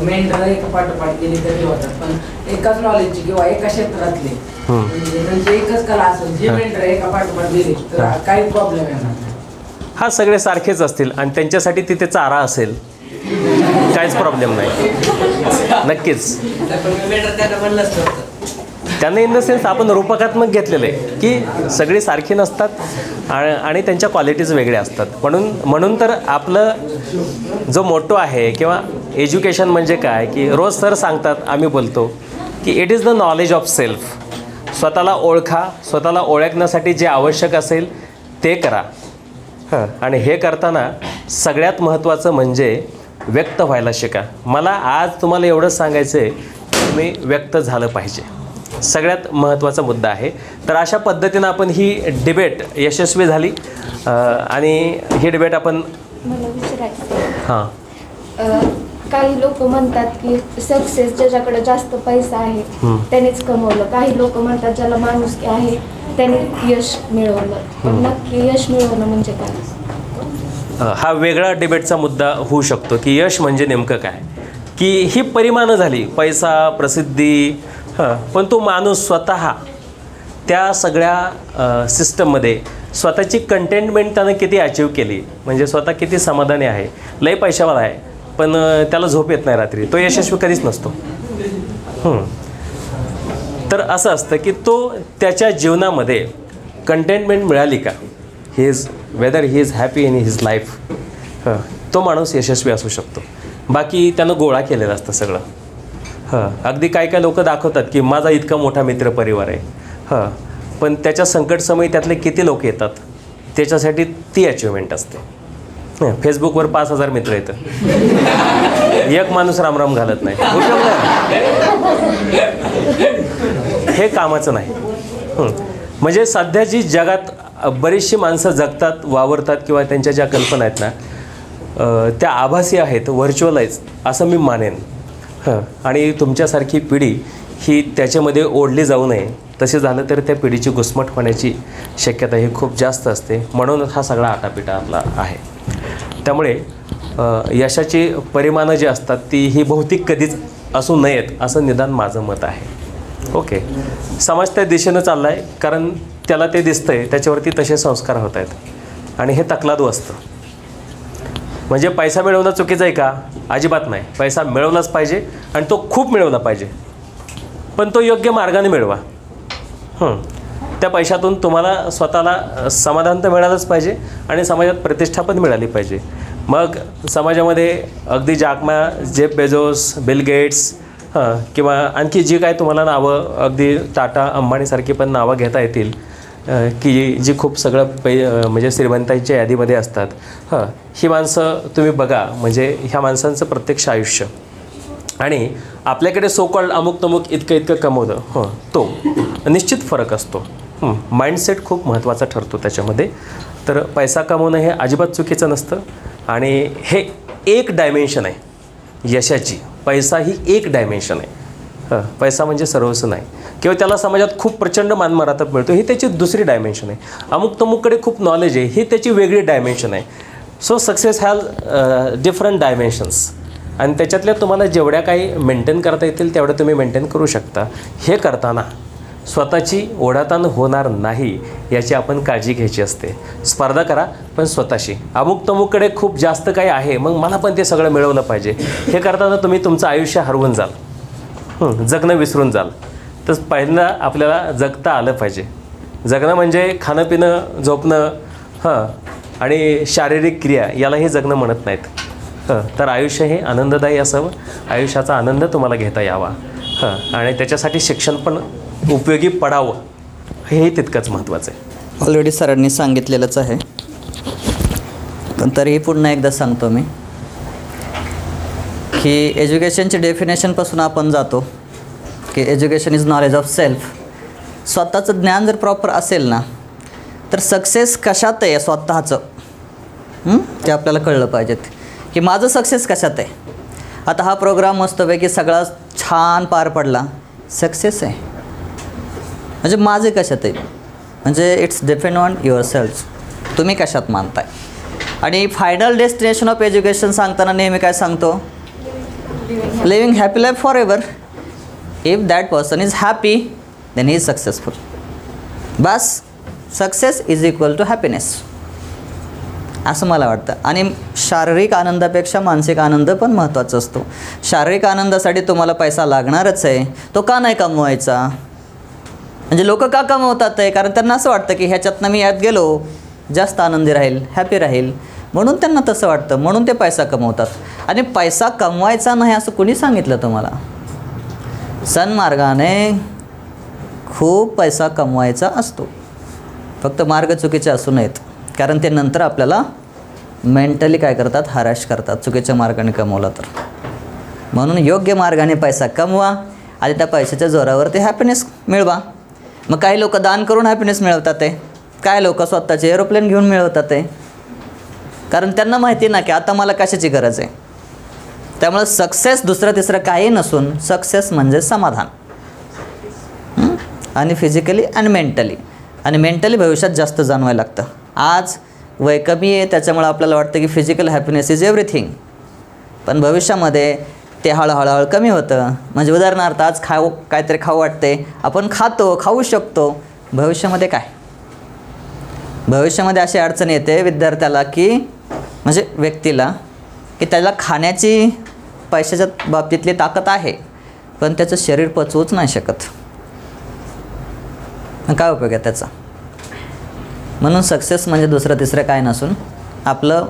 मेंढरं एका पाठोपाठ गेली तरी होतात, पण एकाच नॉलेजची किंवा एका क्षेत्रातले म्हणजे त्यांची एकच कला असेल, जे मेंढरं एका पाठोपाठ गेली तर काही प्रॉब्लेम येणार नाही. हा, सगळे सारखेच असतील आणि त्यांच्यासाठी तिथे चारा असेल, काहीच प्रॉब्लेम नाही. नक्कीच त्यांना इन द सेन्स आपण रूपकात्मक घेतलेलं आहे की सगळी सारखी नसतात आणि त्यांच्या क्वालिटीज वेगळ्या असतात. म्हणून तर आपलं जो मोटो आहे किंवा एज्युकेशन म्हणजे काय की रोज सर सांगतात, आम्ही बोलतो की it is the knowledge of self. स्वतःला ओळखा, स्वतःला ओळखण्यासाठी जे आवश्यक असेल ते करा. आणि हे करताना सगळ्यात महत्त्वाचं म्हणजे व्यक्त व्हायला शिका. मला आज तुम्हाला एवढंच सांगायचं आहे की तुम्ही व्यक्त झालं पाहिजे, सगळ्यात महत्त्वाचा मुद्दा आहे. तर अशा पद्धतीनं आपण ही डिबेट यशस्वी झाली आणि ही डिबेट आपण मला विचारायचं हां काही लोक म्हणतात की सक्सेस ज्याच्याकडे जास्त पैसा आहे त्यानेच कमवलं. काही लोक म्हणतात ज्याला माणुसकी आहे त्याने यश मिळवलं. पण नक्की यश मिळवणं म्हणजे काय? हा वेगळा डिबेटचा मुद्दा होऊ शकतो की यश म्हणजे नेमकं काय. की ही परिमाणं झाली, पैसा, प्रसिद्धी, पण तो माणूस स्वतः त्या सगळ्या सिस्टममध्ये स्वतःची कंटेंटमेंट त्यानं किती अचीव केली, म्हणजे स्वतः किती समाधानी आहे. लई पैशावाला आहे पण त्याला झोप येत नाही रात्री, तो यशस्वी कधीच नसतो. तर असं असतं की तो त्याच्या जीवनामध्ये कंटेंटमेंट मिळाली का, weather he is happy in his life, तो माणूस यशस्वी असू शकतो. बाकी त्यानं गोळा केलेलं असतं सगळं. अगदी काय काय लोक दाखवतात की माझा इतका मोठा मित्रपरिवार आहे, पण त्याच्या संकटसमयी त्यातले किती लोक येतात त्याच्यासाठी ती अचिव्हमेंट असते. फेसबुकवर 5,000 मित्र येतं, एक माणूस रामराम घालत नाही, हे कामाचं नाही. म्हणजे सध्याची जगात बरीचशी माणसं जगतात, वावरतात किंवा त्यांच्या ज्या कल्पना आहेत ना त्या आभासी आहेत, व्हर्च्युअलाइज असं मी मानेन. आणि तुमच्यासारखी पिढी ही त्याच्यामध्ये ओढली जाऊ नये. तसे झालं तर त्या पिढीची घुसमट होण्याची शक्यता ही खूप जास्त असते. म्हणूनच हा सगळा आटापिटा आपला आहे. त्यामुळे यशाची परिमाणं जी असतात ती ही भौतिक कधीच असू नयेत असं निदान माझं मत आहे. ओके, समाज त्या दिशेनं चालला आहे कारण त्याला ते दिसतंय, त्याच्यावरती तसे संस्कार होत आहेत आणि हे तकलादू असतं. म्हणजे पैसा मिळवणं चुकीचं आहे का? अजिबात नाही. पैसा मिळवलाच पाहिजे आणि तो खूप मिळवला पाहिजे, पण तो योग्य मार्गाने मिळवा. त्या पैशातून तुम्हाला स्वतःला समाधान तर मिळालंच पाहिजे आणि समाजात प्रतिष्ठा पण मिळाली पाहिजे. मग समाजामध्ये अगदी जॅकमा, जेफ बेझोस, बिल गेट्स किंवा आणखी जी काय तुम्हाला नावं, अगदी टाटा, अंबानीसारखी पण नावं घेता येतील की जी खूप सगळं म्हणजे श्रीमंतांच्या यादीमध्ये असतात. ही माणसं तुम्ही बघा, म्हणजे ह्या माणसांचं प्रत्यक्ष आयुष्य आणि आपल्याकडे सो कॉल्ड अमुक तमुक इतकं कमवलं, तो निश्चित फरक असतो. माइंडसेट खूप महत्त्वाचा ठरतो त्याच्यामध्ये. तर पैसा कमवणं हे अजिबात चुकीचं नसतं आणि हे एक डायमेन्शन आहे यशाची. पैसा ही एक डायमेन्शन आहे. पैसा म्हणजे सर्वस्व नाही किंवा त्याला समाजात खूप प्रचंड मानमरातब मिळतो ही त्याची दुसरी डायमेन्शन आहे. अमुक तमुककडे खूप नॉलेज आहे ही त्याची वेगळी डायमेन्शन आहे. So success has different dimensions आणि त्याच्यातल्या तुम्हाला जेवढ्या काही मेंटेन करता येतील तेवढं तुम्ही मेंटेन करू शकता. हे करताना स्वतःची ओढाताण होणार नाही याची आपण काळजी घ्यायची असते. स्पर्धा करा पण स्वतःशी. अमुक तमुककडे खूप जास्त काही आहे मग मला पण ते सगळं मिळवलं पाहिजे, हे करताना तुम्ही तुमचं आयुष्य हरवून जाल, जगणं विसरून जाल. तर पहिल्यांदा आपल्याला जगता आलं पाहिजे. जगणं म्हणजे खाणं पिणं झोपणं आणि शारीरिक क्रिया यालाही जगणं म्हणत नाहीत. तर आयुष्य हे आनंददायी असावं, आयुष्याचा आनंद तुम्हाला घेता यावा आणि त्याच्यासाठी शिक्षण पण उपयोगी पडावं हेही तितकंच महत्त्वाचं आहे. ऑलरेडी सरांनी सांगितलेलंच आहे पण तरीही पुन्हा एकदा सांगतो मी की एज्युकेशनची डेफिनेशनपासून आपण जातो की education is knowledge of self. स्वतःचं ज्ञान जर प्रॉपर असेल ना तर सक्सेस कशात आहे स्वतःचं ते आपल्याला कळलं पाहिजेत की माझं सक्सेस कशात आहे. आता हा प्रोग्राम मस्तपैकी सगळा छान पार पडला, सक्सेस आहे. म्हणजे माझे कशात आहे म्हणजे it's depend on your self, तुम्ही कशात मानताय. आणि फायनल डेस्टिनेशन ऑफ एज्युकेशन सांगताना नेहमी काय सांगतो, living happy life forever. If that person is happy then he is successful. बस success is equal to happiness असं मला वाटतं. आणि शारीरिक आनंदापेक्षा मानसिक आनंद पण महत्त्वाचा असतो. शारीरिक आनंदासाठी तुम्हाला पैसा लागणारच आहे, तो का नाही कमवायचा. म्हणजे लोक का कमवतात आहे कारण त्यांना असं वाटतं की ह्याच्यातनं मी यात गेलो जास्त आनंदी राहील, हॅपी राहील, म्हणून त्यांना तसं वाटतं, म्हणून ते पैसा कमवतात. आणि पैसा कमवायचा नाही असं कुणी सांगितलं तुम्हाला. सन्मार्गाने खूप पैसा कमवायचा असतो, फक्त मार्ग चुकीचे असू नयेत कारण ते नंतर आपल्याला मेंटली काय करतात, हराश करतात चुकीच्या मार्गाने कमवला तर. म्हणून योग्य मार्गाने पैसा कमवा आणि त्या पैशाच्या जोरावर ते हॅपीनेस मिळवा. मग काही लोक दान करून हॅपीनेस मिळवतात आहे, काय लोक स्वतःचे एरोप्लेन घेऊन मिळवतात आहे कारण त्यांना माहिती ना की आता मला कशाची गरज आहे. त्यामुळे सक्सेस दुसरं तिसरं काही नसून सक्सेस म्हणजे समाधान आणि फिजिकली आणि मेंटली. आणि मेंटली भविष्यात जास्त जाणवायला लागतं. आज वय कमी आहे त्याच्यामुळे आपल्याला वाटतं की फिजिकल हॅपीनेस इज एव्हरीथिंग, पण भविष्यामध्ये ते हळूहळू कमी होतं. म्हणजे उदाहरणार्थ आज काहीतरी खाऊ वाटते, आपण खाऊ शकतो, भविष्यामध्ये काय? भविष्यामध्ये अशी अडचण येते विद्यार्थ्याला की म्हणजे व्यक्तीला की त्याला खाण्याची पैशाच्या बाबतीतली ताकद आहे, पण त्याचं शरीर पचवूच नाही शकत. मग काय उपयोग आहे त्याचा? म्हणून सक्सेस म्हणजे दुसरं तिसरं काय नसून आपलं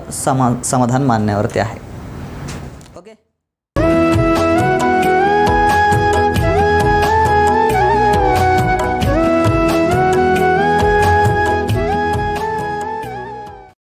समाधान मानण्यावरती आहे.